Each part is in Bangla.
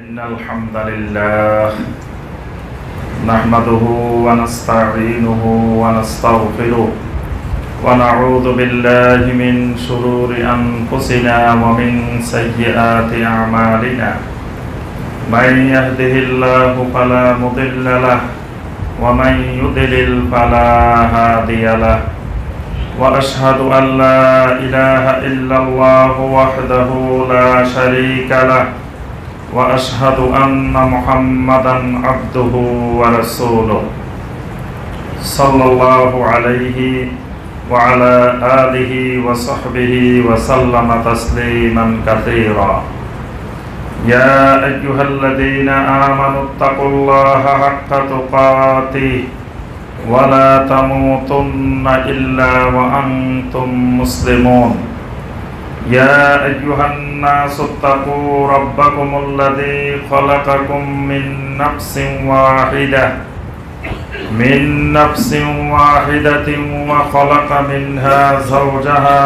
إن الحمد لله نحمده ونستعينه ونستغفره ونعوذ بالله من شرور أنفسنا ومن سيئات أعمالنا من يهده الله فلا مضل له ومن يضلل فلا هادي له وأشهد أن لا إله إلا الله وحده لا شريك له وأشهد أن محمدا عبده ورسوله صلى الله عليه وعلى آله وصحبه وسلم تسليما كثيرا يا أيها الذين آمنوا اتقوا الله حق تقاته ولا تموتن إلا وأنتم مسلمون يا أيها الناس اتقوا ربكم الذي خلقكم من نفس واحدة وخلق منها زوجها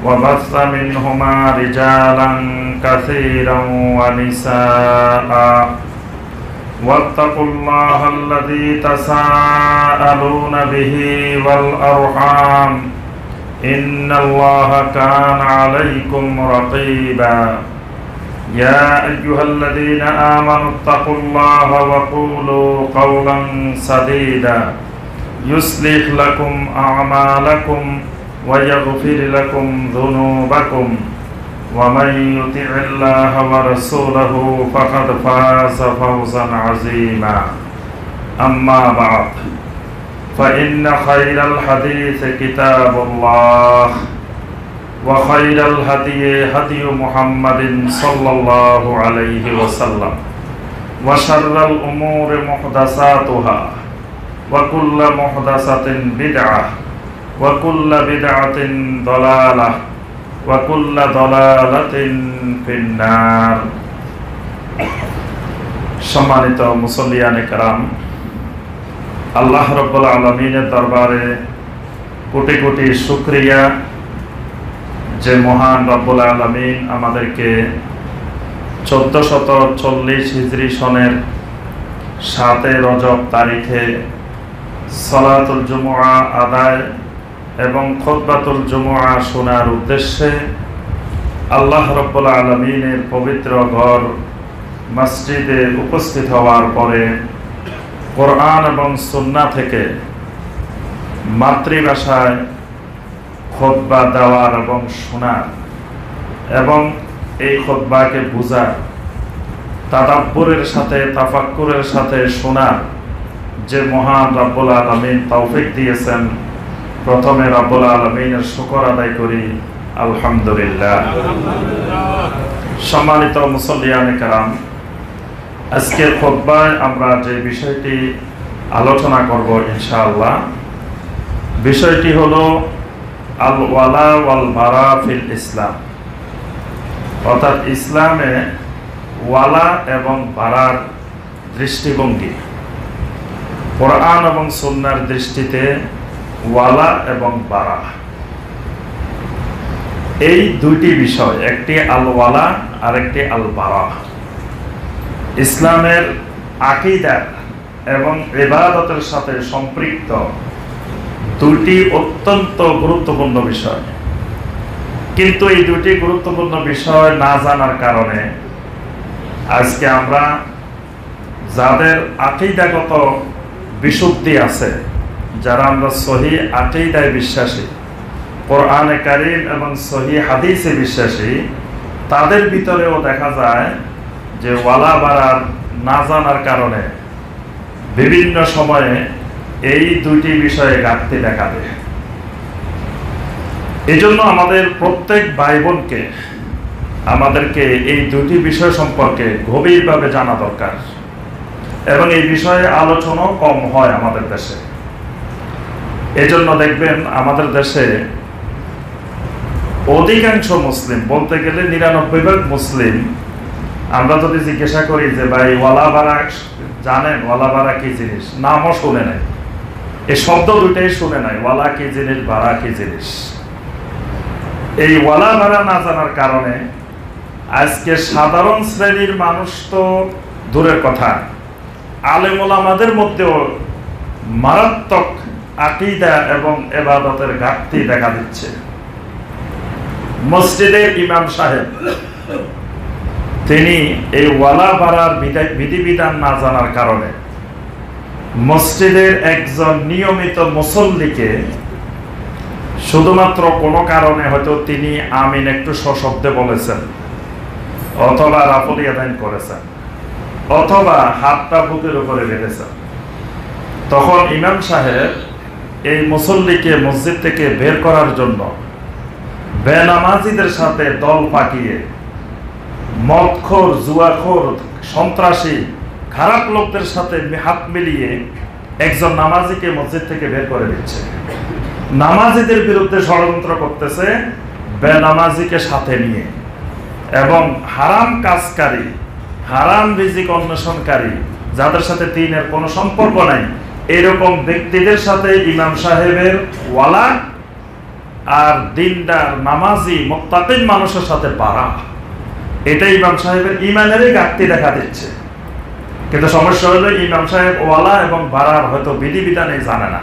وبث منهما رجالا كثيرا ونساء واتقوا الله الذي تساءلون به والأرحام إن الله كان عليكم رقيبا يا أيها الذين آمنوا اتقوا الله وقولوا قولا سديدا يصلح لكم أعمالكم ويغفر لكم ذنوبكم ومن يطع الله ورسوله فقد فاز فوزا عظيما أما بعد فإن خير الحديث كتاب الله وخير الهدي هدي محمد صلى الله عليه وسلم وشر الأمور محدثاتها وكل محدثة بدعة وكل بدعة ضلالة وكل ضلالة في النار সম্মানিত মুসল্লিয়ানে কেরাম, আল্লাহ রাব্বুল আলামিনের দরবারে কোটি কোটি শুকরিয়া যে মহান রব্বুল আলামিন আমাদেরকে 1440 হিজরি সনের 7 রজব তারিখে সালাতুল জুমুআ আদায় এবং খুতবাতুল জুমুআ শোনার উদ্দেশ্যে আল্লাহ রাব্বুল আলামিনের পবিত্র ঘর মসজিদে উপস্থিত হওয়ার পরে কোরআন এবং সুন্নাহ থেকে মাতৃভাষায় খুতবা দেওয়ার এবং শোনার এবং এই খুতবাকে বুঝার, তাদাব্বুরের সাথে তাফাক্কুরের সাথে শোনার যে মহান রব্বুল আলামিন তৌফিক দিয়েছেন, প্রথমে রব্বুল আলামিনের শুকর আদায় করি আলহামদুলিল্লাহ। সম্মানিত মুসল্লিয়ানে কেরাম, আজকের খুতবায় আমরা যে বিষয়টি আলোচনা করব ইনশাআল্লাহ, বিষয়টি হলো আল ওয়ালা ওয়াল বারা ফিল ইসলাম, অর্থাৎ ইসলামে ওয়ালা এবং বারার দৃষ্টিভঙ্গি। কোরআন এবং সুন্নাহর দৃষ্টিতে ওয়ালা এবং বারা এই দুইটি বিষয়, একটি আল ওয়ালা আর একটি আল বারা, ইসলামের আকীদা এবং ইবাদতের সাথে সম্পৃক্ত দুটি অত্যন্ত গুরুত্বপূর্ণ বিষয়। কিন্তু এই দুটি গুরুত্বপূর্ণ বিষয় না জানার কারণে আজকে আমরা যাদের আকীদাগত বিশুদ্ধি আছে, যারা আমরা সহি আকীদায় বিশ্বাসী, কোরআনে কারীম এবং সহি হাদিসে বিশ্বাসী, তাদের ভিতরেও দেখা যায় যে ওয়ালা বারার না জানার কারণে বিভিন্ন সময়ে এই দুইটি বিষয়ে ঘাটতি দেখা দেয়। এই জন্য আমাদের প্রত্যেক ভাই বোনকে আমাদেরকে এই দুটি বিষয় সম্পর্কে গভীরভাবে জানা দরকার, এবং এই বিষয়ে আলোচনাও কম হয় আমাদের দেশে। এজন্য দেখবেন আমাদের দেশে অধিকাংশ মুসলিম, বলতে গেলে 99% মুসলিম, আমরা যদি জিজ্ঞাসা করি যে ভাই ওয়ালা বারা জানেন, ওয়ালা বারা কি জিনিস, নামও শুনে নাই, এই শব্দ দুটাই শুনে নাই, ওয়ালা কি জিনিস বারা কি জিনিস। এই ওয়ালা বারা না জানার কারণে আজকে সাধারণ শ্রেণীর মানুষ তো দূরের কথা, আলেম ওলামাদের মধ্যেও মারাত্মক আকীদা এবং ইবাদতের ঘাটতি দেখা দিচ্ছে। মসজিদের ইমাম সাহেব তিনি এই ওয়ালা বাড়ার বিধিবিধান না জানার কারণে মসজিদের একজন নিয়মিত মুসল্লিকে শুধুমাত্র কোনো কারণে হয়তো তিনি আমিন একটু সশব্দে বলেছেন, অথবা রাফল ইয়াদাইন করেছেন, অথবা হাতটা বুকের উপরে বেঁধেছেন, তখন ইমাম সাহেব এই মুসল্লিকে মসজিদ থেকে বের করার জন্য বেনামাজিদের সাথে দল পাকিয়ে মদখোর, জুয়াখোর, সন্ত্রাসী, খারাপ লোকদের সাথে হাত মিলিয়ে একজন নামাজিকে মসজিদ থেকে বের করে দিচ্ছে। নামাজিদের বিরুদ্ধে ষড়যন্ত্র করতেছে বেনামাজিকে সাথে নিয়ে, এবং হারাম কাজকারী, হারাম রিজিক অন্বেষণকারী, যাদের সাথে দিনের কোনো সম্পর্ক নাই, এরকম ব্যক্তিদের সাথে ইমাম সাহেবের ওয়ালা আর দিনদার নামাজি মুত্তাকিন মানুষের সাথে পারা, এটা ইমাম সাহেবের ইমানেরই ঘাটতি দেখা দিচ্ছে। কিন্তু সমস্যা হলো ইমাম সাহেব ওয়ালা এবং বাড়ার হয়তো বিধিবিধানই জানে না।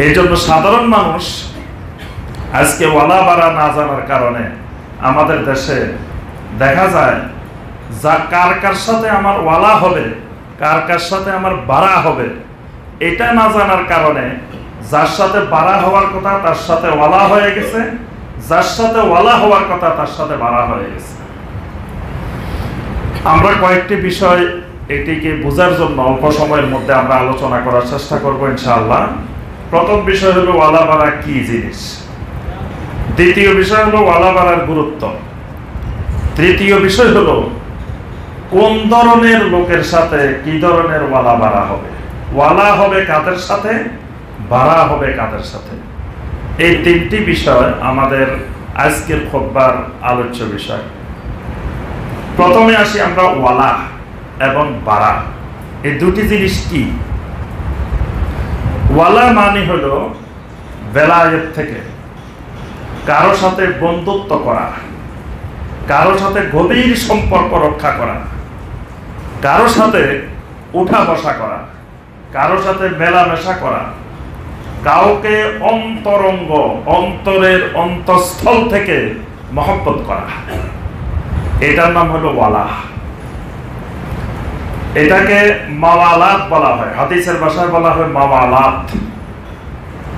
এই জন্য সাধারণ মানুষ আজকে ওয়ালা বাড়া না জানার কারণে আমাদের দেশে দেখা যায় যা কার কার সাথে আমার ওয়ালা হবে, কার কার সাথে আমার বাড়া হবে, এটা না জানার কারণে যার সাথে বাড়া হওয়ার কথা তার সাথে ওয়ালা হয়ে গেছে, যার সাথে ওয়ালা হওয়ার কথা তার সাথে বাড়া হয়ে গেছে। আমরা কয়েকটি বিষয় এটিকে বোঝার জন্য অল্প সময়ের মধ্যে আমরা আলোচনা করার চেষ্টা করব ইনশাআল্লাহ। প্রথম বিষয় হলো ওয়ালা বাড়া কি জিনিস, দ্বিতীয় বিষয় হলো ওয়ালা বাড়ার গুরুত্ব, তৃতীয় বিষয় হলো কোন ধরনের লোকের সাথে কি ধরনের ওয়ালা বাড়া হবে, ওয়ালা হবে কাদের সাথে, বাড়া হবে কাদের সাথে। এই তিনটি বিষয় আমাদের আজকের খুতবার আলোচ্য বিষয়। প্রথমে আসি আমরা ওয়ালা এবং বাড়া, এই দুটি জিনিস কি। ওয়ালা মানে হলো বেলায়েত থেকে কারো সাথে বন্ধুত্ব করা, কারো সাথে গভীর সম্পর্ক রক্ষা করা, কারো সাথে উঠা বসা করা, কারো সাথে মেলামেশা করা, কাউকে অন্তরঙ্গ, অন্তরের অন্তঃস্থল থেকে মহব্বত করা, এটার নাম হলো ওয়ালা। এটাকে মাওয়ালাত বলা হয়, হাদিসের ভাষায় বলা হয় মাওয়ালাত।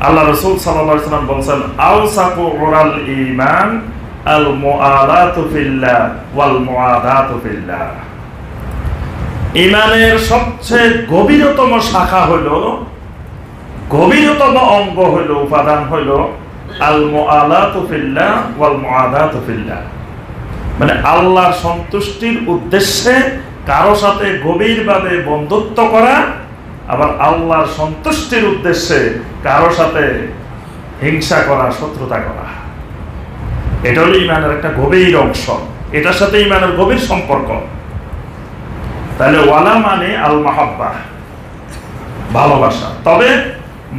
আল্লাহ রাসূল সাল্লাল্লাহু আলাইহি ওয়াসাল্লাম বলেন, আওসাকু উরাল ঈমান আল মুআলাতু ফিল্লাহ ওয়াল মুআদাতু ফিল্লাহ। ঈমানের সবচেয়ে গভীরতম শাখা হলো, গভীরতম অঙ্গ হলো, উপাদান হলো আল মুআলাতু ফিল্লাহ ওয়াল মুআদাতু ফিল্লাহ, মানে আল্লাহর সন্তুষ্টির উদ্দেশ্যে কারো সাথে গভীরভাবে বন্ধুত্ব করা, আবার আল্লাহর সন্তুষ্টির উদ্দেশ্যে কারো সাথে হিংসা করা, শত্রুতা করা। এটা হলো ঈমানের একটা গভীর অংশ, এটার সাথে ঈমানের গভীর সম্পর্ক। তাহলে ওয়ালা মানে আল মাহাব্বা, ভালোবাসা। তবে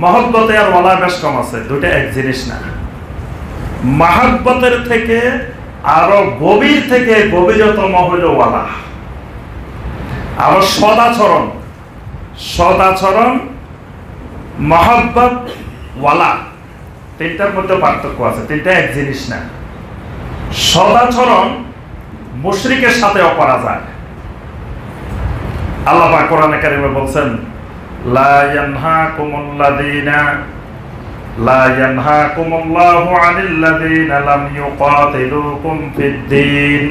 মহব্বতে আর ওয়ালা বেশ কম আছে, দুটো এক জিনিস না। মাহাব্বতের থেকে আরো গভীর থেকে গভীরতম হইল ওয়ালা। আবার সদাচরণ, সদাচরণ, মহব্বত, ওয়ালা, তিনটার মধ্যে পার্থক্য আছে, তিনটা এক জিনিস না। সদাচরণ মুশরিকের সাথেও করা যায়। আল্লাহ পাক কোরআনে কারিমে বলছেন, লা ইয়ানহাকুমুল্লাযীনা লা ইয়ানহাকুমুল্লাহু আনিল্লাযীনা লাম ইউকাতিলুকুম ফিদ-দীন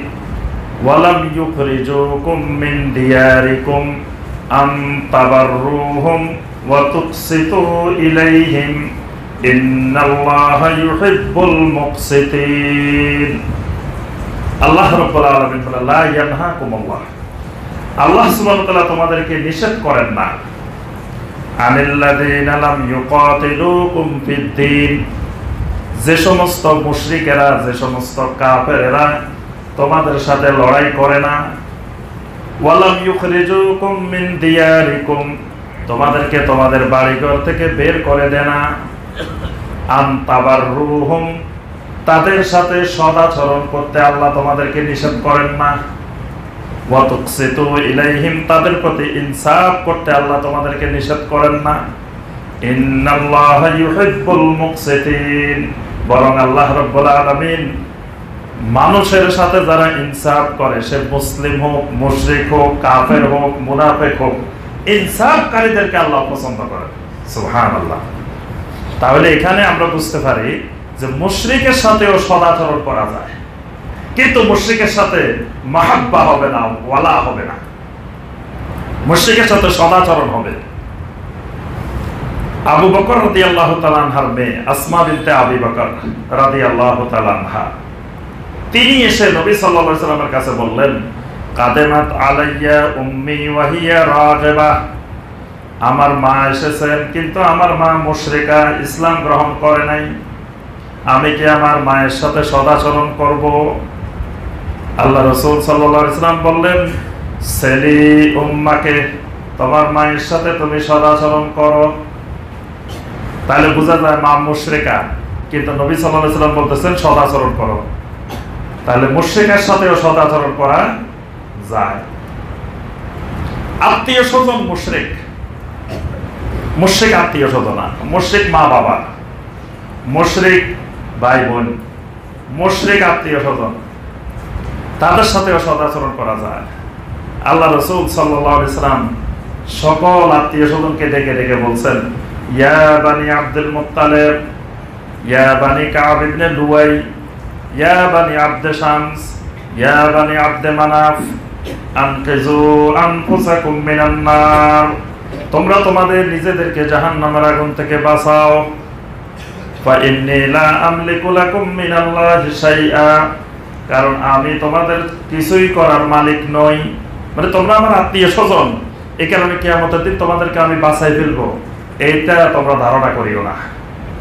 ওয়া লাম ইউখরিজুকুম মিন দিয়ারিকুম আন তাবাররুহুম ওয়া তুকসিতু ইলাইহিম ইন্নাল্লাহা ইউহিব্বুল মুকসিতিন। আল্লাহ রাব্বুল আলামিন বলেন, লা ইয়ানহাকুমুল্লাহ, আল্লাহ সুবহানাহু ওয়া তাআলা তোমাদেরকে নিষেধ করেন না, আনিল্লাযীনা লাম ইউকাতিলুকুম ফিদ-দীন, যে সমস্ত মুশরিকেরা, যে সমস্ত কাফেরেরা তোমাদের সাথে লড়াই করে না, ওয়া লাম ইউখরিজুকুম মিন দিয়ারিকুম, তোমাদেরকে তোমাদের বাড়িঘর থেকে বের করে দেয় না, আন তাবাররুহুম, তাদের সাথে সদাচরণ করতে আল্লাহ তোমাদেরকে নিষেধ করেন না। ওয়া তুকসিতু ইলাইহিম, তাদের প্রতি ইনসাফ করতে আল্লাহ তোমাদেরকে নিষেধ করেন না। ইন্নাল্লাহা ইউহিব্বুল মুকসিতিন, বরং আল্লাহ রাব্বুল আলামিন মানুষের সাথে যারা ইনসাফ করে, সে মুসলিম হোক, মুশরিক হোক, কাফের হোক, মুনাফিক হোক, ইনসাফকারীদেরকে আল্লাহ পছন্দ করেন। সুবহানাল্লাহ। তাহলে এখানে আমরা বুঝতে পারি যে মুশরিকের সাথেও সদাচরণ করা যায়, কিন্তু মুশরিকের সাথে মাহাব্বা হবে না, ওয়ালা হবে না। মুশরিকের সাথে সদাচরণ হবে। আবু বকর রাদিয়াল্লাহু তাআলা আনহার মেয়ে আসমা বিনতে আবি বকর রাদিয়াল্লাহু তাআলা আনহা, তিনি এসে নবী সাল্লাল্লাহু আলাইহি ওয়াসাল্লামের কাছে বললেন, কাদেমাত আলাইয়া উম্মি ওয়া হিয়া রাগিবা, আমার মা এসেছেন, কিন্তু আমার মা মুশরিকা, ইসলাম গ্রহণ করে নাই। আমি কি আমার মায়ের সাথে সদাচরণ করব? আল্লাহ রাসূল সাল্লাল্লাহু আলাইহি ওয়াসাল্লাম বললেন, সেলি উম্মাকে, তোমার মায়ের সাথে তুমি সদাচরণ করো। তাহলে বোঝা যায় মা মুশরিকা, কিন্তু নবী সাল্লাল্লাহু আলাইহি ওয়াসাল্লাম বলতেছেন সদাচরণ করো। তাহলে মুশরিকের সাথেও সদাচরণ করা যায়। আত্মীয় স্বজন মুশরিক, মুশরিক আত্মীয় স্বজন না, মুশরিক মা বাবা, মুশরিক ভাই বোন, মুশরিক আত্মীয় স্বজন, তাদের সাথেও সদাচরণ করা যায়। আল্লাহ রাসূল সাল্লাল্লাহু আলাইহি ওয়াসাল্লাম সকল আত্মীয় স্বজনকে ডেকে ডেকে বলছেন, ইয়া বানি আব্দুল মুত্তালিব, ইয়া বানি কাব ইবনে লুয়াই, ইয়া বানি আব্দ শামস, ইয়া বানি আব্দ মানাফ, আনকিজু আনফুসাকুম মিনান নার, তোমরা তোমাদের নিজেদেরকে জাহান্নামের আগুন থেকে বাঁচাও। ফা ইন্নী লা আমলিকু লাকুম মিনাল্লাহি শাইআ, কারণ আমি তোমাদের কিছুই করার মালিক নই। মানে তোমরা আমার আত্মীয় স্বজন, এই কারণে কিয়ামতের দিন তোমাদেরকে আমি বাঁচাই ফেলবো, এইটা তোমরা ধারণা করিও না।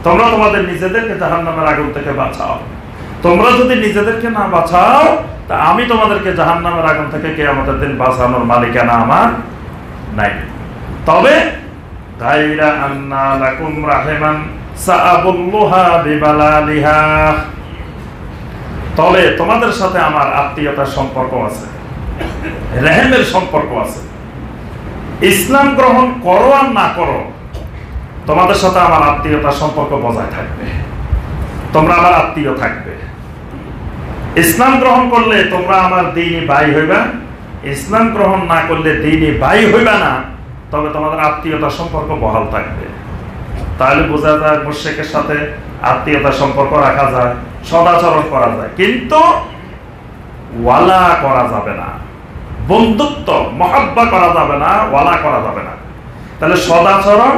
তোমরা তোমাদের নিজেদেরকে জাহান্নামের আগুন থেকে বাঁচাও। তোমরা যদি নিজেদেরকে না বাঁচাও, তা আমি তোমাদেরকে জাহান্নামের আগুন থেকে কিয়ামতের দিন বাঁচানোর মালিকানা আমার নাই। তবে গায়রা আন্না লাকুম রাহিমান সাআবুল্লাহা বিবালালিহা, তবে তোমাদের সাথে আমার আত্মীয়তার সম্পর্ক আছে, রহমের সম্পর্ক আছে। ইসলাম গ্রহণ করো আর না করো, তোমাদের সাথে আমার আত্মীয়তার সম্পর্ক বজায় থাকবে, তোমরা আমার আত্মীয় থাকবে। ইসলাম গ্রহণ করলে তোমরা আমার দ্বীনি ভাই হইবা, ইসলাম গ্রহণ না করলে দ্বীনি ভাই হইবা না, তবে তোমাদের আত্মীয়তার সম্পর্ক বহাল থাকবে। তাহলে বোঝা যায় মুশরিকের সাথে আত্মীয়তার সম্পর্ক রাখা যায়, সদাচরণ করা যায়, কিন্তু ওয়ালা করা যাবে না, বন্ধুত্ব মহাব্বা করা যাবে না, ওয়ালা করা যাবে না। তাহলে সদাচরণ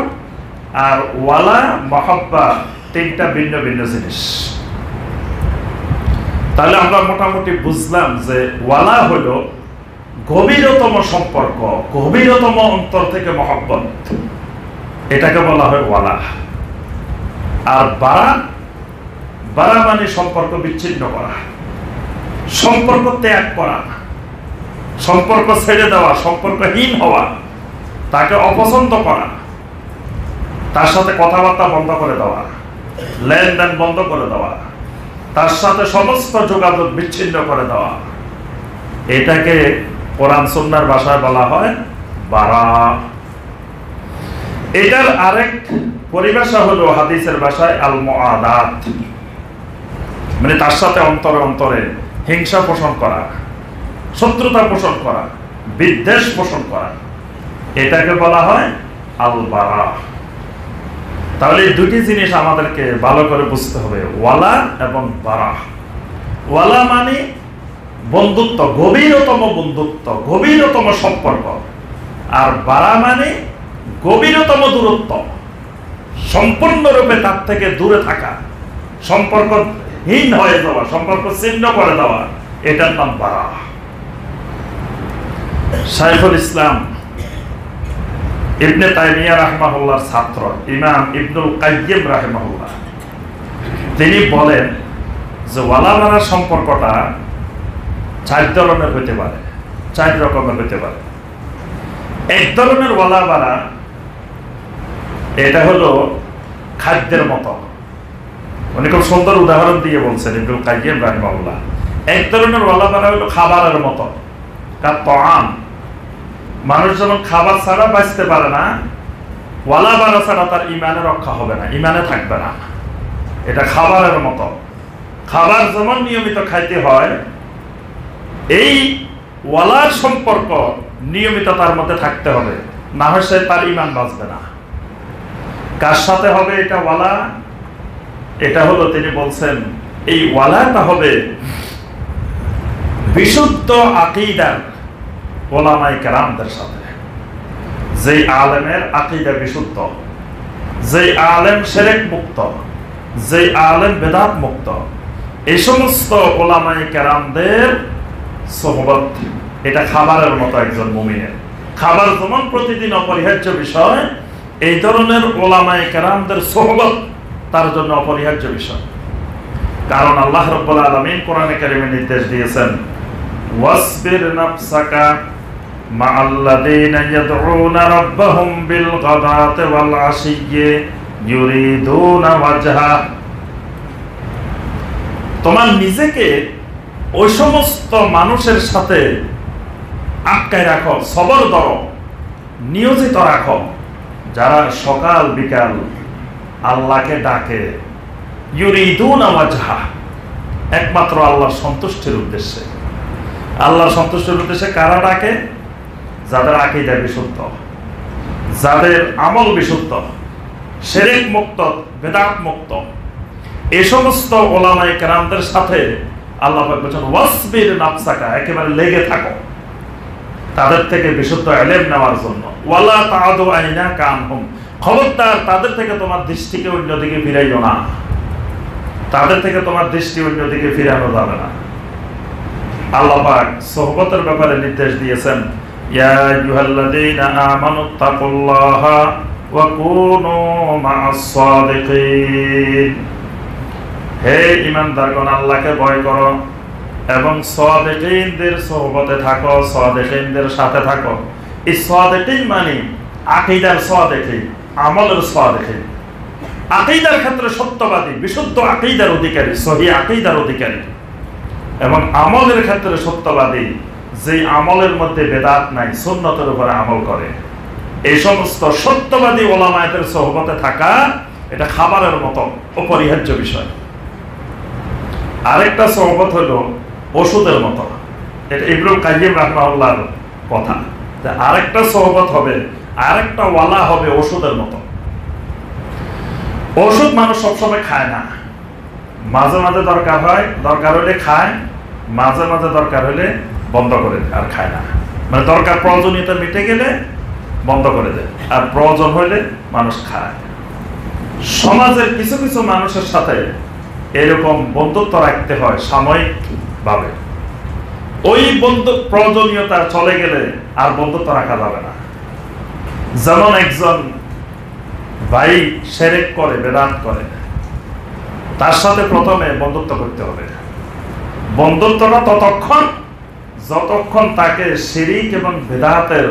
আর ওয়ালা মহাব্বা তিনটা ভিন্ন ভিন্ন জিনিস। তাহলে আমরা মোটামুটি বুঝলাম যে ওয়ালা হলো গভীরতম সম্পর্ক, গভীরতম অন্তর থেকে মহব্বত, এটাকে বলা হয় ওয়ালা। আর বারা, বারা মানে সম্পর্ক বিচ্ছিন্ন করা, সম্পর্ক ত্যাগ করা, সম্পর্ক ছেড়ে দেওয়া, সম্পর্কহীন হওয়া, তাকে অপছন্দ করা, তার সাথে কথাবার্তা বন্ধ করে দেওয়া, লেনদেন বন্ধ করে দেওয়া, তার সাথে সমস্ত যোগাযোগ বিচ্ছিন্ন করে দেওয়া, এটাকে কোরআন সুন্নাহর ভাষায় বলা হয় বারা। এটার আরেক পরিভাষা হলো হাদিসের ভাষায় আল মুআদাত, মানে তার সাথে অন্তরে অন্তরে হিংসা পোষণ করা, শত্রুতা পোষণ করা, বিদ্বেষ পোষণ করা, এটাকে বলা হয় আল বারা। তাহলে এই দুটি জিনিস আমাদেরকে ভালো করে বুঝতে হবে, ওয়ালা এবং বারা। ওয়ালা মানে বন্ধুত্ব, গভীরতম বন্ধুত্ব, গভীরতম সম্পর্ক, আর বারা মানে গভীরতম দূরত্ব, সম্পূর্ণরূপে তার থেকে দূরে থাকা, সম্পর্কহীন হয়ে যাওয়া, সম্পর্ক ছিন্ন করে দেওয়া, এটার নাম বারা। শাইখুল ইসলাম ইবনে তাইমিয়া রাহিমাহুল্লাহর ছাত্র ইমাম ইবনুল কাইয়্যিম রাহিমাহুল্লাহ, তিনি বলেন যে ওয়ালা বারার সম্পর্কটা 4 ধরনের হতে পারে, 4 রকমের হতে পারে। এক ধরনের ওয়ালা বারা, এটা হলো খাদ্যের মতো, উনি খুব সুন্দর উদাহরণ দিয়ে বলছেন ইবনুল কাইয়্যিম রাহিমাহুল্লাহ, এক ধরনের ওয়ালা বারা হলো খাবারের মতো, কাত্তাআম। মানুষ যেমন খাবার ছাড়া বাঁচতে পারে না, ওয়ালা বারা ছাড়া তার ইমানে রক্ষা হবে না, ইমানে থাকবে না। এটা খাবারের মতো। খাবার যেমন নিয়মিত খাইতে হয়, এই ওয়ালার সম্পর্ক নিয়মিত তার মধ্যে থাকতে হবে, না হয় সে তার ইমান বাঁচবে না। কার সাথে হবে এটা ওয়ালা? এটা হলো, তিনি বলছেন এই ওয়ালাটা হবে বিশুদ্ধ আকীদার উলামায়ে কেরামদের সাথে। যেই আলেমের আকীদা বিশুদ্ধ, যেই আলেম শিরক মুক্ত, যেই আলেম বিদআত মুক্ত, এই সমস্ত উলামায়ে কেরামদের সোহবত, এটা খাবারের মতো একজন মুমিনের। খাবার যেমন প্রতিদিন অপরিহার্য বিষয়, এই ধরনের উলামায়ে কেরামদের সোহবত তার জন্য অপরিহার্য বিষয়। কারণ আল্লাহ রাব্বুল আলামিন কোরআনে কারিমে নির্দেশ দিয়েছেন, ওয়াসবির নাফসাকা মাআল্লাযীনা ইয়াদউনা রাব্বাহুম বিল গাদাতি ওয়াল আশিয়্যি ইউরিদুনা ওয়াজহা। তোমার নিজেকে ওই সমস্ত মানুষের সাথে আটকায় রাখো, সবর ধরো, নিয়োজিত রাখো, যারা সকাল বিকাল আল্লাহকে ডাকে, ইউরিদুনা ওয়াজহা, একমাত্র আল্লাহর সন্তুষ্টির উদ্দেশ্যে। আল্লাহর সন্তুষ্টির উদ্দেশ্যে কারা ডাকে? যাদের আকীদা বিশুদ্ধ, যাদের আমল বিশুদ্ধ, শিরক মুক্ত, বিদআত মুক্ত, এই সমস্ত উলামায়ে কেরামদের সাথে আল্লাহ পাক বলেছেন ওয়াসবির নাফসাকা, একেবারে লেগে থাকো তাদের থেকে বিশুদ্ধ ইলম নেওয়ার জন্য। ওয়ালা তাআদু আইনাকা আনহুম, খবরদার তাদের থেকে তোমার দৃষ্টিকে অন্যদিকে ফিরাইও না, তাদের থেকে তোমার দৃষ্টি অন্যদিকে ফিরানো যাবে না। আল্লাহ পাক সোহবতের ব্যাপারে নির্দেশ দিয়েছেন, ইয়া আইয়ুহাল্লাযীনা আমানুত্তাকুল্লাহা ওয়া কুনু মা'আস সাদিকিন, হে ঈমানদারগণ আল্লাহকে ভয় করো এবং সাদিকিনদের সোহবতে থাকো, সাদিকিনদের সাথে থাকো। এই সাদিকিন মানে আকীদার সাদিকিন, আমলের সাদিকিন। আকীদার ক্ষেত্রে সত্যবাদী, বিশুদ্ধ আকীদার অধিকারী, সহিহ আকীদার অধিকারী, এবং আমলের ক্ষেত্রে সত্যবাদী, যে আমলের মধ্যে বেদাত নাই, সুন্নতের উপরে আমল করে। এই সমস্ত সত্যবাদী উলামায়ের সোহবতে থাকা এটা খাবারের মতো অপরিহার্য বিষয়। আরেকটা সোহবত হলো ওষুধের মতো। এটা ইবনুল কাইয়্যিম রাহিমাহুল্লাহর কথা, যে আরেকটা সোহবত হবে, আরেকটা ওয়ালা হবে ওষুধের মতো। ওষুধ মানুষ সবসময় খায় না, মাঝে মাঝে দরকার হয়, দরকার হলে খায়, মাঝে মাঝে দরকার হলে বন্ধ করে দেয়, আর খায় না। মানে দরকার প্রয়োজনীয়তা মিটে গেলে বন্ধ করে দেয়, আর প্রয়োজন হলে মানুষ খায়। সমাজের কিছু কিছু মানুষের সাথে এরকম বন্ধুত্ব রাখতে হয় সাময়িক ভাবে, ওই বন্ধু প্রয়োজনীয়তা চলে গেলে আর বন্ধুত্ব রাখা যাবে না। যেমন একজন ভাই শিরক করে, বেদাত করে, তার সাথে প্রথমে বন্ধুত্ব করতে হবে। বন্ধুত্বটা ততক্ষণ যতক্ষণ তাকে শিরিক এবং বেদাতের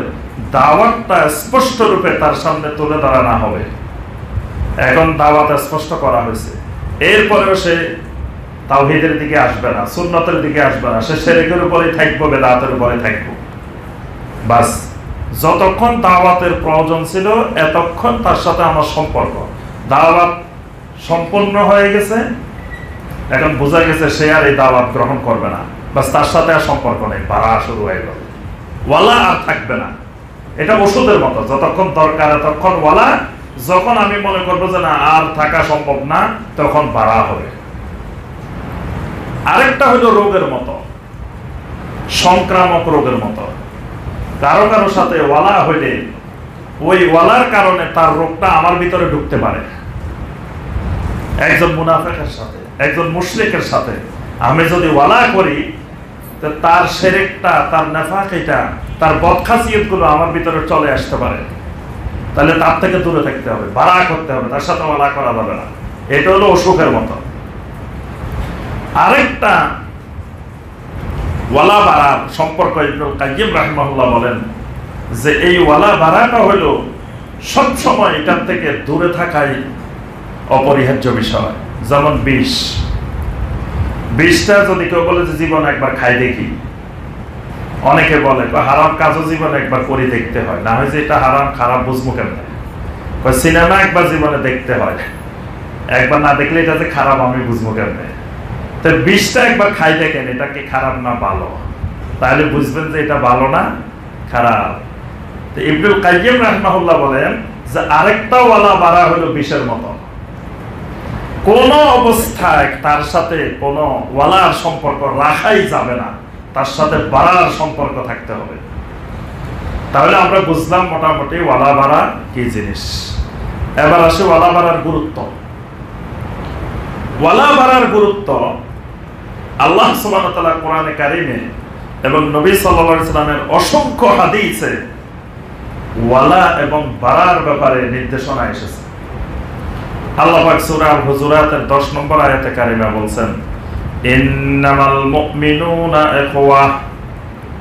দাওয়াতটা স্পষ্ট রূপে তার সামনে তুলে ধরা না হবে। এখন দাওয়াত স্পষ্ট করা হয়েছে, এরপরেও সে তাওহীদের দিকে আসবে না, সুন্নতের দিকে আসবে না, সে শিরকের উপরেই থাকবে, বেদাতের উপরে থাকবে। বাস, যতক্ষণ দাওয়াতের প্রয়োজন ছিল এতক্ষণ তার সাথে আমার সম্পর্ক। দাওয়াত সম্পূর্ণ হয়ে গেছে, এখন বোঝা গেছে সে আর এই দাওয়াত গ্রহণ করবে না, বাস তার সাথে আর সম্পর্ক নেই, বাড়া শুরু হয়ে গেল, ওয়ালা আর থাকবে না। এটা ওষুধের মতো, যতক্ষণ দরকার এতক্ষণ ওয়ালা, যখন আমি মনে করবো যে না আর থাকা সম্ভব না, তখন বাড়া হবে। আরেকটা হলো রোগের মতো, সংক্রামক রোগের মতো। কারো কারো সাথে ওয়ালা হইলে ওই ওয়ালার কারণে তার রোগটা আমার ভিতরে ঢুকতে পারে। একজন মুনাফিকের সাথে, একজন মুশরিকের সাথে আমি যদি ওয়ালা করি, তো তার শিরকটা, তার নেফাকিটা, তার বদখাসিয়তগুলো আমার ভিতরে চলে আসতে পারে। তাহলে তার থেকে দূরে থাকতে হবে, বাড়া করতে হবে, তার সাথে ওয়ালা করা যাবে না। এটা হলো অসুখের মতো। আরেকটা ওয়ালা বাড়ার সম্পর্ক ইবনুল কাইয়্যিম রাহিমাহুল্লাহ বলেন যে এই ওয়ালা বাড়াটা হলো সবসময় এটার থেকে দূরে থাকাই অপরিহার্য বিষয়। যেমন বিষটা যদি কেউ বলে যে জীবন একবার খাই দেখি, অনেকে বলে হারাম কাজও জীবনে একবার করে দেখতে হয়, না হয় যে এটা হারাম খারাপ বুঝবো কেমনে। সিনেমা একবার জীবনে দেখতে হয়, একবার না দেখলে এটা যে খারাপ আমি বুঝবো কেমনে। তো বিষটা একবার খাই দেখেন এটা কি খারাপ না ভালো, তাহলে বুঝবেন যে এটা ভালো না খারাপ। তো ইবনুল কাইয়্যিম রাহিমাহুল্লাহ বলেন যে আরেকটা ওয়ালা বাড়া হলো বিষের মতো, কোন অবস্থায় তার সাথে কোন ওয়ালার সম্পর্ক রাখাই যাবে না, তার সাথে বাড়ার সম্পর্ক থাকতে হবে। তাহলে আমরা বুঝলাম মোটামুটি ওয়ালা বাড়া কি জিনিস। এবার আসে ওয়ালা বাড়ার গুরুত্ব। ওয়ালা বাড়ার গুরুত্ব আল্লাহ সুবহানাহু ওয়া তাআলা কোরআনে কারিমে এবং নবী সাল্লাল্লাহু আলাইহি সাল্লামের অসংখ্য হাদিসে ওয়ালা এবং বাড়ার ব্যাপারে নির্দেশনা এসেছে। আল্লাহ পাক সূরা আল-হুজুরাতের 10 নম্বর আয়াতে কারিমা বলছেন, ইন্নামাল মুমিনুনা ইখওয়া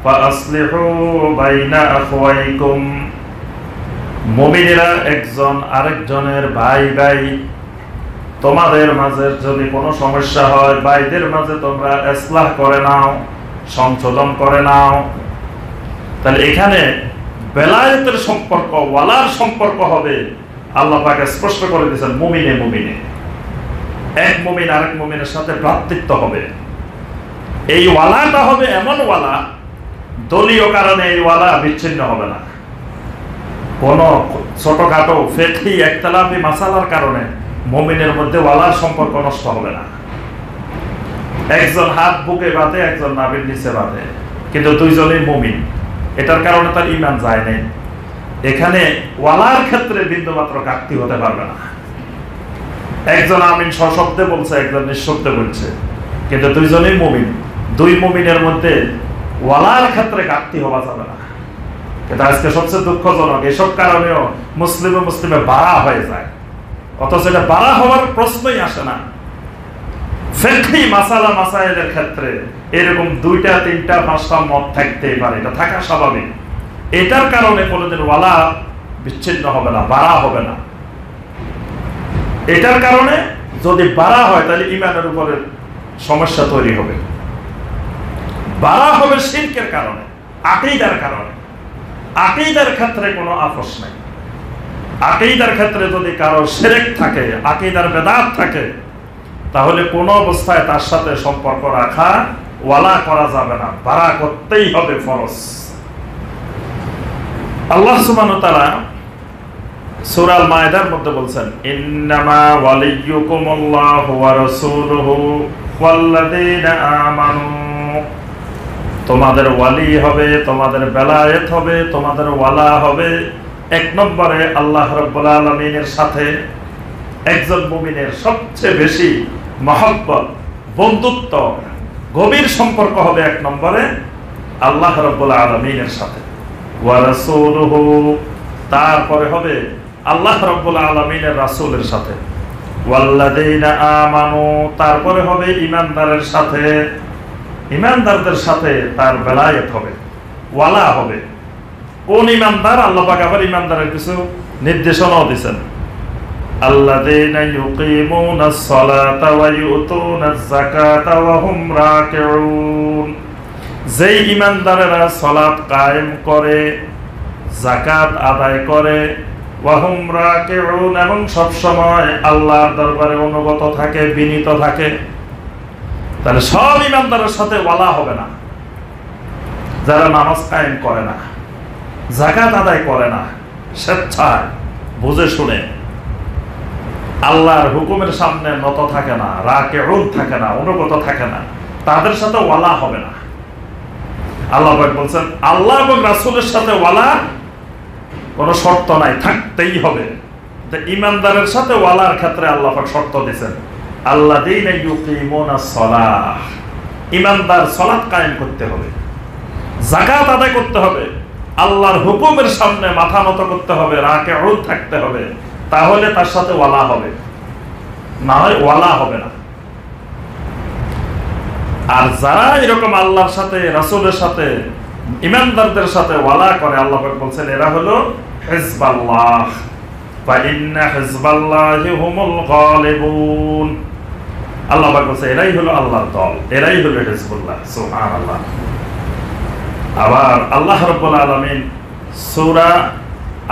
ফাআসলিহু বাইনা আখওয়াইকুম। মুমিনেরা একজন আরেকজনের ভাই ভাই, তোমাদের মাঝে যদি কোনো সমস্যা হয় ভাইদের মাঝে তোমরা ইসলাহ করে নাও, সংশোধন করে নাও। তাহলে এখানে বেলায়েতের সম্পর্ক, ওয়ালার সম্পর্ক হবে, আল্লাহ পাক স্পষ্ট করে দিয়েছেন মুমিনে মুমিনে, এক মুমিন আরেক মুমিনের সাথে ভ্রাতৃত্ব হবে। এই ওয়ালাটা হবে এমন ওয়ালা, দলীয় কারণে এই ওয়ালা বিচ্ছিন্ন হবে না। কোন ছোটখাটো ফিকহি ইখতিলাফি মাসালার কারণে মুমিনের মধ্যে ওয়ালার সম্পর্ক নষ্ট হবে না। একজন হাত বুকে বাঁধে, একজন নাভির নিচে বাঁধে, কিন্তু দুইজনই মুমিন, এটার কারণে তার ঈমান যায় নাই। এখানে ওয়ালার ক্ষেত্রে বিন্দুমাত্র ঘাটতি হতে পারবে না। একজন আমিন সশব্দে বলছে, একজন নিঃশব্দে বলছে, কিন্তু দুইজনই মুমিন। দুই মুমিনের মধ্যে ওয়ালার ক্ষেত্রে ঘাটতি হওয়া যাবে না। কিন্তু আজকে সবচেয়ে দুঃখজনক, এসব কারণেও মুসলিমে বাড়া হয়ে যায়, অথচ এটা বাড়া হওয়ার প্রশ্নই আসে না। ফিকহি মাসালা মাসাইলের ক্ষেত্রে এরকম 2টা 3টা 5টা মত থাকতেই পারে, এটা থাকা স্বাভাবিক। এটার কারণে কোনোদিন ওয়ালা বিচ্ছিন্ন হবে না, বাড়া হবে না। এটার কারণে যদি বাড়া হয় তাহলে ঈমানের উপরে সমস্যা তৈরি হবে। বাড়া হবে শিরকের কারণে, আকীদার কারণে। আকীদার ক্ষেত্রে কোনো আপোষ নাই। আকীদার ক্ষেত্রে যদি কারো শিরক থাকে, আকীদার বেদাত থাকে, তাহলে কোনো অবস্থায় তার সাথে সম্পর্ক রাখা, ওয়ালা করা যাবে না, বাড়া করতেই হবে, ফরজ। আল্লাহ সুবহানাহু ওয়া তাআলা সূরা আল মায়েদার মধ্যে বলছেন, ইন্নামা ওয়ালিয়্যুকুমুল্লাহু ওয়া রাসূলুহু ওয়াল্লাযীনা আমানু। তোমাদের ওয়ালি হবে, তোমাদের বেলায়েত হবে, তোমাদের ওয়ালা হবে 1 নম্বরে আল্লাহ রাব্বুল আলামিনের সাথে। একজন মুমিনের সবচেয়ে বেশি মহব্বত, বন্ধুত্ব, গভীর সম্পর্ক হবে 1 নম্বরে আল্লাহ রাব্বুল আলামিনের সাথে। ওয়া রাসূলুহু, তারপরে হবে আল্লাহ রাব্বুল আলামিনের রাসূলের সাথে। ওয়াল্লাযীনা আমানু, তারপরে হবে ঈমানদারের সাথে। ঈমানদারদের সাথে তার বেলায়েত হবে, ওয়ালা হবে। কোন ঈমানদার? আল্লাহ পাক আবার ঈমানদারের কিছু নির্দেশনাও দিয়েছেন। আল্লাযীনা ইউকিমুনাস সালাতা ওয়া ইউতুনাজ যাকাতা ওয়া হুম রাকিউন। যেই ঈমানদারেরা সালাত কায়েম করে, যাকাত আদায় করে, ওয়া হুম রাকিউন, এবং সব সময় আল্লাহর দরবারে অনুগত থাকে, বিনীত থাকে। তাহলে সব ঈমানদারের সাথে ওয়ালা হবে না। যারা নামাজ কায়েম করে না, যাকাত আদায় করে না, স্বেচ্ছায় বুঝে শুনে আল্লাহর হুকুমের সামনে নত থাকে না, রাকিউন থাকে না, অনুগত থাকে না, তাদের সাথে ওয়ালা হবে না। আল্লাহ পাক বলছেন আল্লাহ এবং রাসূলের সাথে ওয়ালা কোনো শর্ত নাই, থাকতেই হবে। তো ঈমানদারের সাথে ওয়ালার ক্ষেত্রে আল্লাহ পাক শর্ত দিয়েছেন, আল্লাযীনা ইউকিমুনাস সালাহ। ঈমানদার সালাত কায়েম করতে হবে, যাকাত আদায় করতে হবে, আল্লাহর হুকুমের সামনে মাথা নত করতে হবে, রাকিউন থাকতে হবে, তাহলে তার সাথে ওয়ালা হবে, না হয় ওয়ালা হবে না। আর যারা এরকম আল্লাহর সাথে, রাসূলের সাথে, ঈমানদারদের সাথে ওয়ালা করে, আল্লাহ পাক বলছেন এরা হলো হিজবাল্লাহ, ফা ইন্না হিজবাল্লাহি হুমুল গালিবুন। আল্লাহ পাক বলছে এরাই হলো আল্লাহর দল, এরাই হলো হিজবুল্লাহ। সুবহানাল্লাহ। আবার আল্লাহ রাব্বুল আলামিন সূরা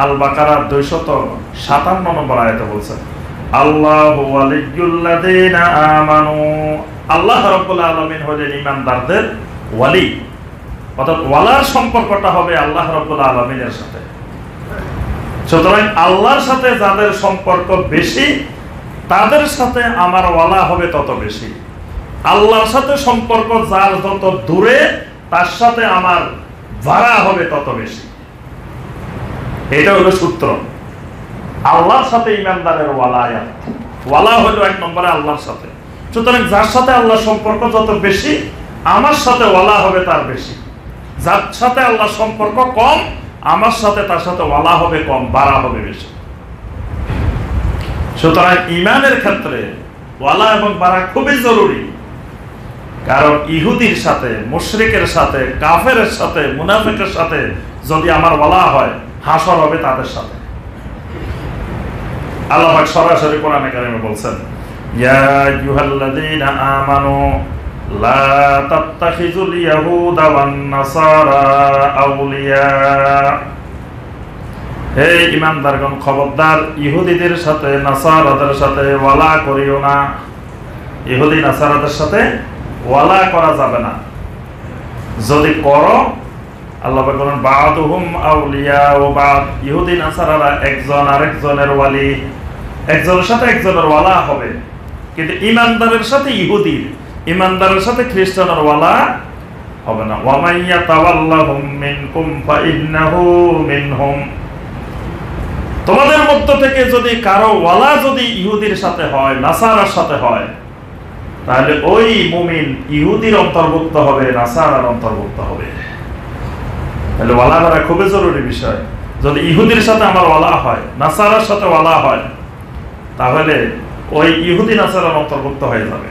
আল বাকারার 257 নম্বর আয়াতে বলছেন আল্লাহু ওয়ালিয়্যুল্লাযীনা আমানু, আল্লাহ রাব্বুল আলামিন হলেন ঈমানদারদের ওয়ালি। অর্থাৎ ওয়ালার সম্পর্কটা হবে আল্লাহ রাব্বুল আলামিনের সাথে। সুতরাং আল্লাহর সাথে যাদের সম্পর্ক বেশি তাদের সাথে আমার ওয়ালা হবে তত বেশি। আল্লাহর সাথে সম্পর্ক যার যত দূরে তার সাথে আমার ভাড়া হবে তত বেশি। এটা হলো সূত্র। আল্লাহর সাথে ইমানদারের ওয়ালায়াত, ওয়ালা হলো 1 নম্বরে আল্লাহর সাথে। সুতরাং যার সাথে আল্লাহর সম্পর্ক যত বেশি আমার সাথে ওয়ালা হবে তার বেশি। যার সাথে আল্লাহর সম্পর্ক কম আমার সাথে তার সাথে ওয়ালা হবে কম, বাড়া হবে বেশি। সুতরাং ঈমানের ক্ষেত্রে ওয়ালা এবং বাড়া খুবই জরুরি। কারণ ইহুদির সাথে, মুশরিকের সাথে, কাফেরের সাথে, মুনাফিকের সাথে যদি আমার ওয়ালা হয় হাসর হবে তাদের সাথে। আল্লাহ পাক সরাসরি কোরআনে কারিমে বলছেন ইয়া আইয়ুহাল্লাযীনা আমানু লা তাত্তাখিযুল ইয়াহুদা ওয়ান নাসারা আউলিয়া, হে ঈমানদারগণ খবরদার ইহুদিদের সাথে নাসারাদের সাথে ওয়ালা করিও না। ইহুদি নাসারাদের সাথে ওয়ালা করা যাবে না। যদি করো আল্লাহ পাক বলেন বা'দুহুম আউলিয়া ওয়া বা'দ, ইহুদি নাসারারা একজন আরেকজনের ওয়ালি, একজনের সাথে একজনের ওয়ালা হবে। কিন্তু ঈমানদারের সাথে ইহুদির, ঈমানদারের সাথে খ্রিস্টানের ওয়ালা হবে না। ওয়া মান ইয়াতাওয়াল্লাহুম মিনকুম ফাইন্নাহু মিনহুম, তোমাদের মধ্য থেকে যদি কারো ওয়ালা যদি ইহুদির সাথে হয়, নাসারার সাথে হয়, তাহলে ওই মুমিন ইহুদির অন্তর্ভুক্ত হবে, নাসারার অন্তর্ভুক্ত হবে। তাহলে ওয়ালা করা খুবই জরুরি বিষয়। যদি ইহুদির সাথে আমার ওয়ালা হয়, নাসারার সাথে ওয়ালা হয়, তাহলে ওই ইহুদি নাসারার অন্তর্ভুক্ত হয়ে যাবে।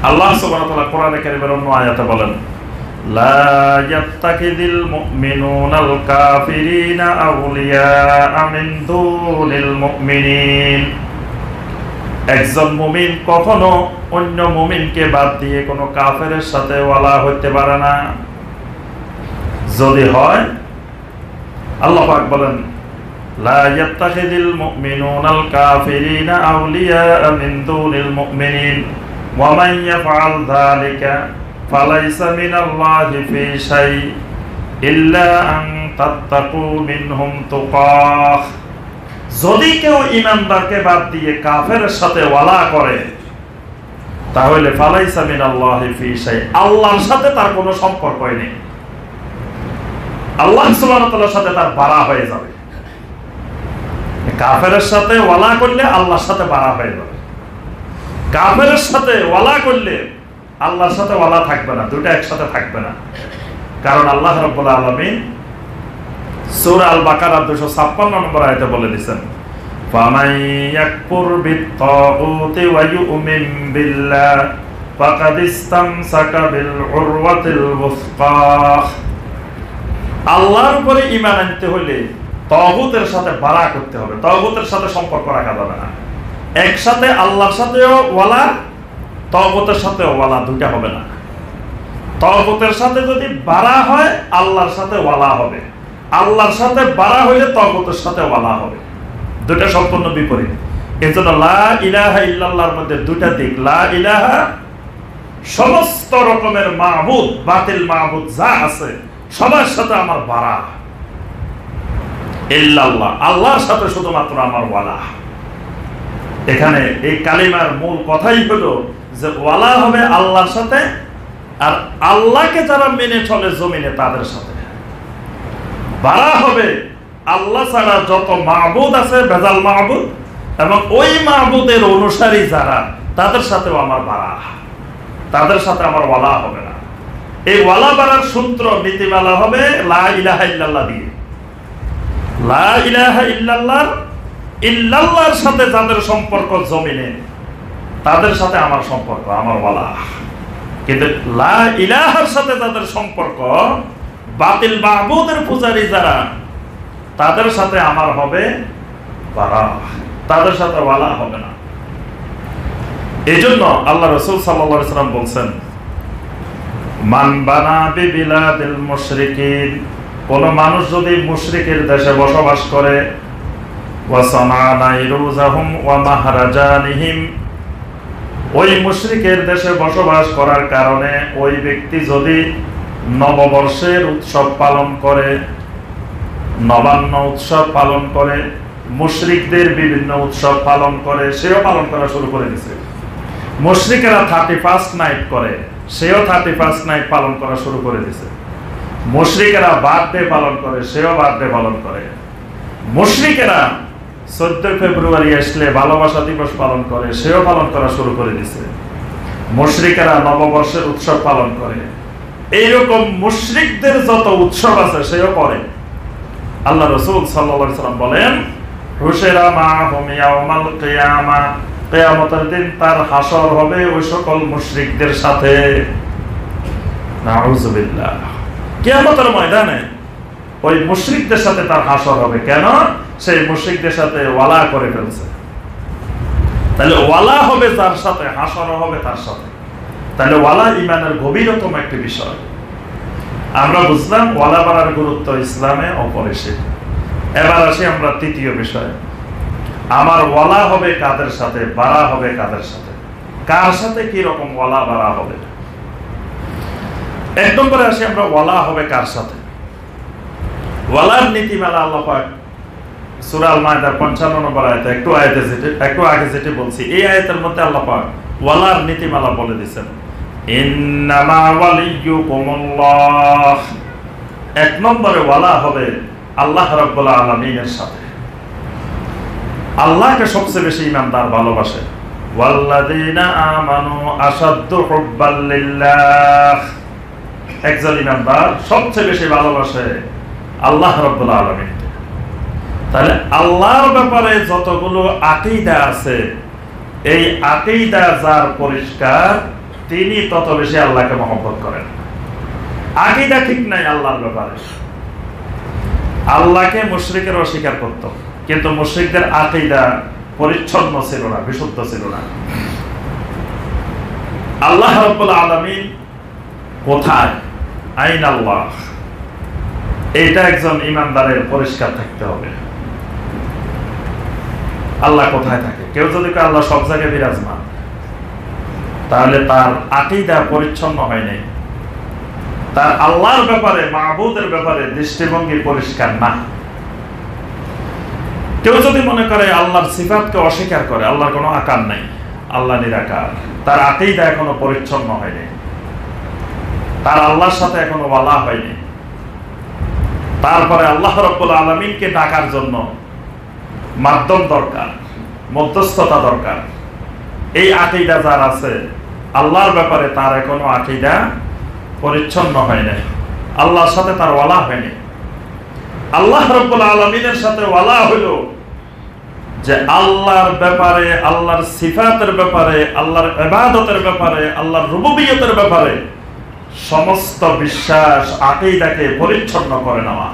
আল্লাহ সুবহানাহু ওয়া তাআলা কোরআনে কারীমের অন্য আয়াতে বলেন লা ইয়াত্তাকিযুল মুমিনুনাল কাফিরিনা আউলিয়া মিন দুনিল মুমিনিন, একজন মুমিন কখনো অন্য মুমিনকে বাদ দিয়ে কোনো কাফেরের সাথে ওয়ালা হতে পারে না। যদি হয় আল্লাহ পাক বলেন লা ইয়াত্তাখিযুল মুমিনুনাল কাফিরিনা আউলিয়া মিন দুনিল মুমিনিন ওয়া মান ইয়াফআল যালিকা ফালাইসা মিনাল্লাহি ফি শাই ইল্লা আন তাত্তাকু মিনহুম তুকাহ, যদি কেউ ঈমানদারকে বাদ দিয়ে কাফেরের সাথে ওয়ালা করে তাহলে ফালাইসা মিনাল্লাহি ফি শাই, আল্লাহর সাথে তার কোনো সম্পর্কই নেই। আল্লাহ সুবহানাহু ওয়া তাআলার সাথে তার বাড়া হয়ে যাবে। কাফেরের সাথে ওয়ালা করলে আল্লাহর সাথে বাড়া হয়ে যাবে। কাফেরের সাথে ওয়ালা করলে আল্লাহর সাথে ওয়ালা থাকবে না, দুটো একসাথে থাকবে না। কারণ আল্লাহ রাব্বুল আলামিন সূরা আল বাকারা 256 নম্বর আয়াতে বলে দিয়েছেন ফামান ইয়াকফুর বিত-তাগুতি ওয়া ইউমিন বিল্লাহ ফাকাদ ইসতামসাকা বিল উরওয়াতিল ওয়াসকা, আল্লাহর উপরে ঈমান আনতে হলে তাগুতের সাথে বাড়া করতে হবে, তাগুতের সাথে সম্পর্ক রাখা যাবে না। একসাথে আল্লাহর সাথেও ওয়ালা, তাগুতের সাথেও ওয়ালা, দুইটা হবে না। তাগুতের সাথে যদি বাড়া হয় আল্লাহর সাথে ওয়ালা হবে, আল্লাহর সাথে বাড়া হইলে তাগুতের সাথে ওয়ালা হবে, দুইটা সম্পূর্ণ বিপরীত। এজন্য লা ইলাহা ইল্লাল্লাহর মধ্যে দুইটা দিক। লা ইলাহা সমস্ত রকমের মাবুদ, বাতিল মাবুদ যা আছে সবার সাথে আমার বাড়া, ইল্লাল্লাহ আল্লাহর সাথে শুধুমাত্র আমার ওয়ালা। এখানে এই কালিমার মূল কথাই হলো যে ওয়ালা হবে আল্লাহর সাথে, আর আল্লাহকে যারা মেনে চলে জমিনে তাদের সাথে। বাড়া হবে আল্লাহ ছাড়া যত মাবুদ আছে, ভেজাল মাবুদ, এবং ওই মাবুদের অনুসারী যারা তাদের সাথেও আমার বাড়া, তাদের সাথে আমার ওয়ালা হবে না। এই ওয়ালা বাড়ার সূত্র নীতিমালা হবে লা ইলাহা ইল্লাল্লাহ দিয়ে। লা ইলাহা ইল্লাল্লাহ, ইল্লাল্লাহর সাথে যাদের সম্পর্ক জমিনে তাদের সাথে আমার সম্পর্ক, আমার ওয়ালা। কিন্তু লা ইলাহার সাথে যাদের সম্পর্ক, বাতিল মাবুদের পূজারী যারা, তাদের সাথে আমার হবে বাড়া, তাদের সাথে ওয়ালা হবে না। এই জন্য আল্লাহ রাসূল সাল্লাল্লাহু আলাইহি ওয়াসাল্লাম বলছেন, মান বানা বিবিলাদিল মুশরিকিন, কোন মানুষ যদি মুশরিকের দেশে বসবাস করে, ওয়া সামা'a নাইরুজাহুম ওয়া মাহরাজানিহিম, ওই মুশরিকের দেশে বসবাস করার কারণে ওই ব্যক্তি যদি নববর্ষের উৎসব পালন করে, নবান্ন উৎসব পালন করে, মুশরিকদের বিভিন্ন উৎসব পালন করে, সেও পালন করা শুরু করে দিয়েছে। মুশরিকেরা 31st নাইট করে, সেও 31st নাইট পালন করা শুরু করে দিয়েছে। মুশরিকেরা বার্থডে পালন করে, সেও বার্থডে পালন করে। মুশরিকেরা 14 ফেব্রুয়ারি আসলে ভালোবাসা দিবস পালন করে, সেও পালন করা শুরু করে দিয়েছে। মুশরিকেরা নববর্ষের উৎসব পালন করে। এইরকম মুশরিকদের যত উৎসব আছে সেও করে। আল্লাহ রাসূল সাল্লাল্লাহু আলাইহি ওয়াসাল্লাম বলেন, হুশিরা মাহুম ইয়াউমাল কিয়ামা, কিয়ামতের দিন তার হাসর হবে ওই সকল মুশরিকদের সাথে। নাউযুবিল্লাহ। কিয়ামতের ময়দানে ওই মুশরিকদের সাথে তার হাসর হবে। কেন? সেই মুশরিকদের সাথে ওয়ালা করে ফেলছে। তাহলে ওয়ালা হবে যার সাথে, হাসর হবে তার সাথে। তাহলে ওয়ালা ঈমানের গভীরতম একটি বিষয়। আমরা বুঝলাম ওয়ালা বাড়ার গুরুত্ব ইসলামে অপরিসীম। এবার আসি আমরা তৃতীয় বিষয়ে। আমার ওয়ালা হবে কাদের সাথে, বাড়া হবে কাদের সাথে, কার সাথে কি রকম ওয়ালা বাড়া হবে। এক নম্বরে আসি আমরা ওয়ালা হবে কার সাথে। ওয়ালার নীতিমালা আল্লাহ পাক সূরা আল মাইদার 55 নম্বর আয়াতে একটু আগে যেটা বলছি, এই আয়াতের মধ্যে আল্লাহ পাক ওয়ালার নীতিমালা বলে দিয়েছেন। ইন্নামা ওয়ালিয়্যুকুমুল্লাহ, এক নম্বরে ওয়ালা হবে আল্লাহ রাব্বুল আলামিনের সাথে। আল্লাহকে সবচেয়ে বেশি ঈমানদার ভালোবাসে। ওয়াল্লাযীনা আমানু আশাদ্দু হুব্বাল লিল্লাহ, একজন ঈমানদার সবচেয়ে বেশি ভালোবাসে আল্লাহ রাব্বুল আলামিনকে। তাহলে আল্লাহর ব্যাপারে যতগুলো আকীদা আছে, এই আকীদা যার পরিষ্কার, তিনি তত বেশি আল্লাহকে মহব্বত করেন। আকীদা ঠিক নাই আল্লাহর ব্যাপারে। আল্লাহকে মুশরিকের অস্বীকার করত, কিন্তু মুশরিকদের আকীদা পরিচ্ছন্ন ছিল না, বিশুদ্ধ ছিল না। আল্লাহ রাব্বুল আলামিন কোথায়, আইন আল্লাহ, এটা একজন ঈমানদারের পরিষ্কার থাকতে হবে। আল্লাহ কোথায় থাকে? কেউ যদি আল্লাহ সব জায়গায় বিরাজমান, তাহলে তার আকীদা পরিচ্ছন্ন হয় নাই, তার আল্লাহর ব্যাপারে, মাবুদের ব্যাপারে দৃষ্টিভঙ্গি পরিষ্কার না। কেউ যদি মনে করে আল্লাহর সিফাতকে অস্বীকার করে, আল্লাহর কোনো আকার নাই, আল্লাহ নিরাকার, তার আকীদা এখনো পরিচ্ছন্ন হয়নি, তার আল্লাহর সাথে এখনো ওয়ালা হয়নি। তারপরে আল্লাহ রাব্বুল আলামিনকে ডাকার জন্য মাধ্যম দরকার, মধ্যস্থতা দরকার। এই আকীদা যার আছে, আল্লাহর ব্যাপারে তার এখনো আকীদা পরিচ্ছন্ন হয় নাই, আল্লাহর সাথে তার ওয়ালা হয়নি। আল্লাহ রাব্বুল আলামিনের সাথে ওয়ালা হলো যে আল্লাহর ব্যাপারে, আল্লাহর সিফাতের ব্যাপারে, আল্লাহর ইবাদতের ব্যাপারে, আল্লাহর রুবুবিয়তের ব্যাপারে সমস্ত বিশ্বাস, আকীদাকে পরিচ্ছন্ন করে নেওয়া।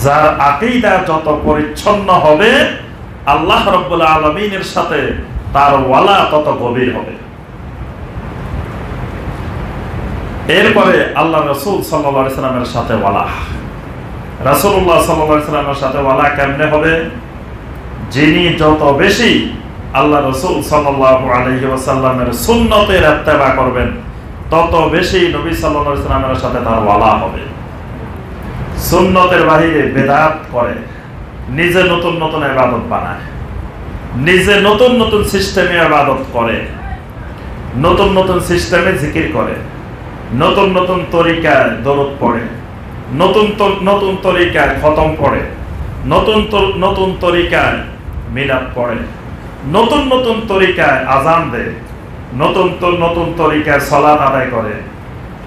যার আকীদা যত পরিচ্ছন্ন হবে, আল্লাহ রাব্বুল আলামিনের সাথে তার ওয়ালা তত গভীর হবে। এরপরে আল্লাহ রাসূল সাল্লাল্লাহু আলাইহি ওয়াসাল্লামের সাথে ওয়ালা। রাসূলুল্লাহ সাল্লাল্লাহু আলাইহি ওয়াসাল্লামের সাথে ওয়ালা কেমনে হবে? যিনি যত বেশি আল্লাহ রাসূল সাল্লাল্লাহু আলাইহি ওয়াসাল্লামের সুন্নতের ইত্তেবা করবেন, তত বেশি নবী সাল্লাল্লাহু আলাইহি ওয়াসাল্লামের সাথে তার ওয়ালা হবে। সুন্নতের বাহিরে বিদআত করে, নিজে নতুন নতুন ইবাদত বানায়, নিজে নতুন নতুন সিস্টেমে ইবাদত করে, নতুন নতুন সিস্টেমে জিকির করে, নতুন নতুন তরিকায় দরুদ পড়ে, নতুন তরিকায় খতম পড়ে, নতুন তরিকায় মিলাদ পড়ে, নতুন তরিকায় আযান দেয়, নতুন তরিকায় সালাত আদায় করে।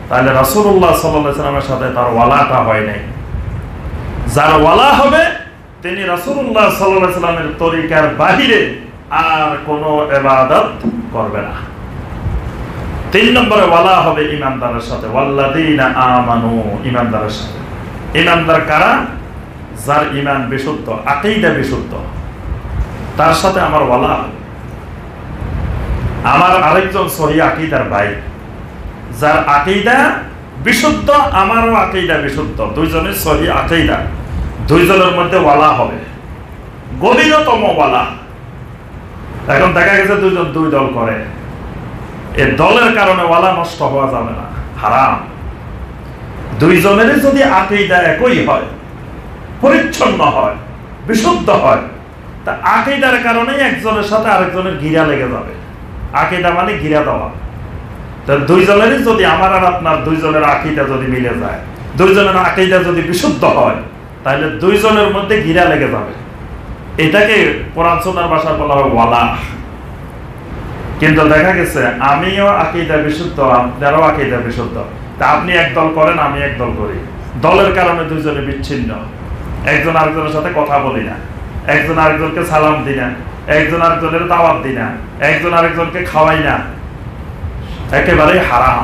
তাহলে রাসূলুল্লাহ সাল্লাল্লাহু আলাইহি ওয়াসাল্লামের সাথে তার ওয়ালাটা হয় নাই। যার ওয়ালা হবে, তিনি রাসূলুল্লাহ সাল্লাল্লাহু আলাইহি ওয়াসাল্লামের তরিকার বাহিরে আর কোনো ইবাদত করবে না। 3 নম্বরে ওয়ালা হবে ঈমানদারের সাথে। ওয়াল্লাযীনা আমানু, ঈমানদারের সাথে। ঈমানদার কারা? যার ঈমান বিশুদ্ধ, আকীদা বিশুদ্ধ, তার সাথে আমার ওয়ালা হবে। আমার আরেকজন সহি আকীদার ভাই, যার আকীদা বিশুদ্ধ, আমারও আকীদা বিশুদ্ধ, দুইজনের সহি আকীদা, দুইজনের মধ্যে ওয়ালা হবে, গভীরতম ওয়ালা। এখন দেখা গেছে দুইজন দুই দল করে, এই দলের কারণে ওয়ালা নষ্ট হওয়া যাবে না, হারাম। দুইজনেরই যদি আকীদা একই হয়, পরিচ্ছন্ন হয়, বিশুদ্ধ হয়, তা আকীদার কারণেই একজনের সাথে আরেকজনের ঘিরা লেগে যাবে। আকীদা মানে ঘিরা দেওয়া। তা দুইজনেরই যদি, আমার আর আপনার দুইজনের আকীদা যদি মিলে যায়, দুইজনের আকীদা যদি বিশুদ্ধ হয়, তাহলে দুইজনের মধ্যে ঘিরা লেগে যাবে। এটাকে কোরআন সুন্নাহর ভাষায় বলা হয় ওয়ালা। কিন্তু দেখা গেছে আমিও আকীদা বিশুদ্ধ, আপনারও আকীদা বিশুদ্ধ, তা আপনি একদল করেন, আমি একদল করি, দলের কারণে দুইজনে বিচ্ছিন্ন, একজন আরেকজনের সাথে কথা বলি না, একজন আরেকজনকে সালাম দিই না, একজন আরেকজনের দাওয়াত দিই না, একজন আরেকজনকে খাওয়াই না, একেবারে হারাম,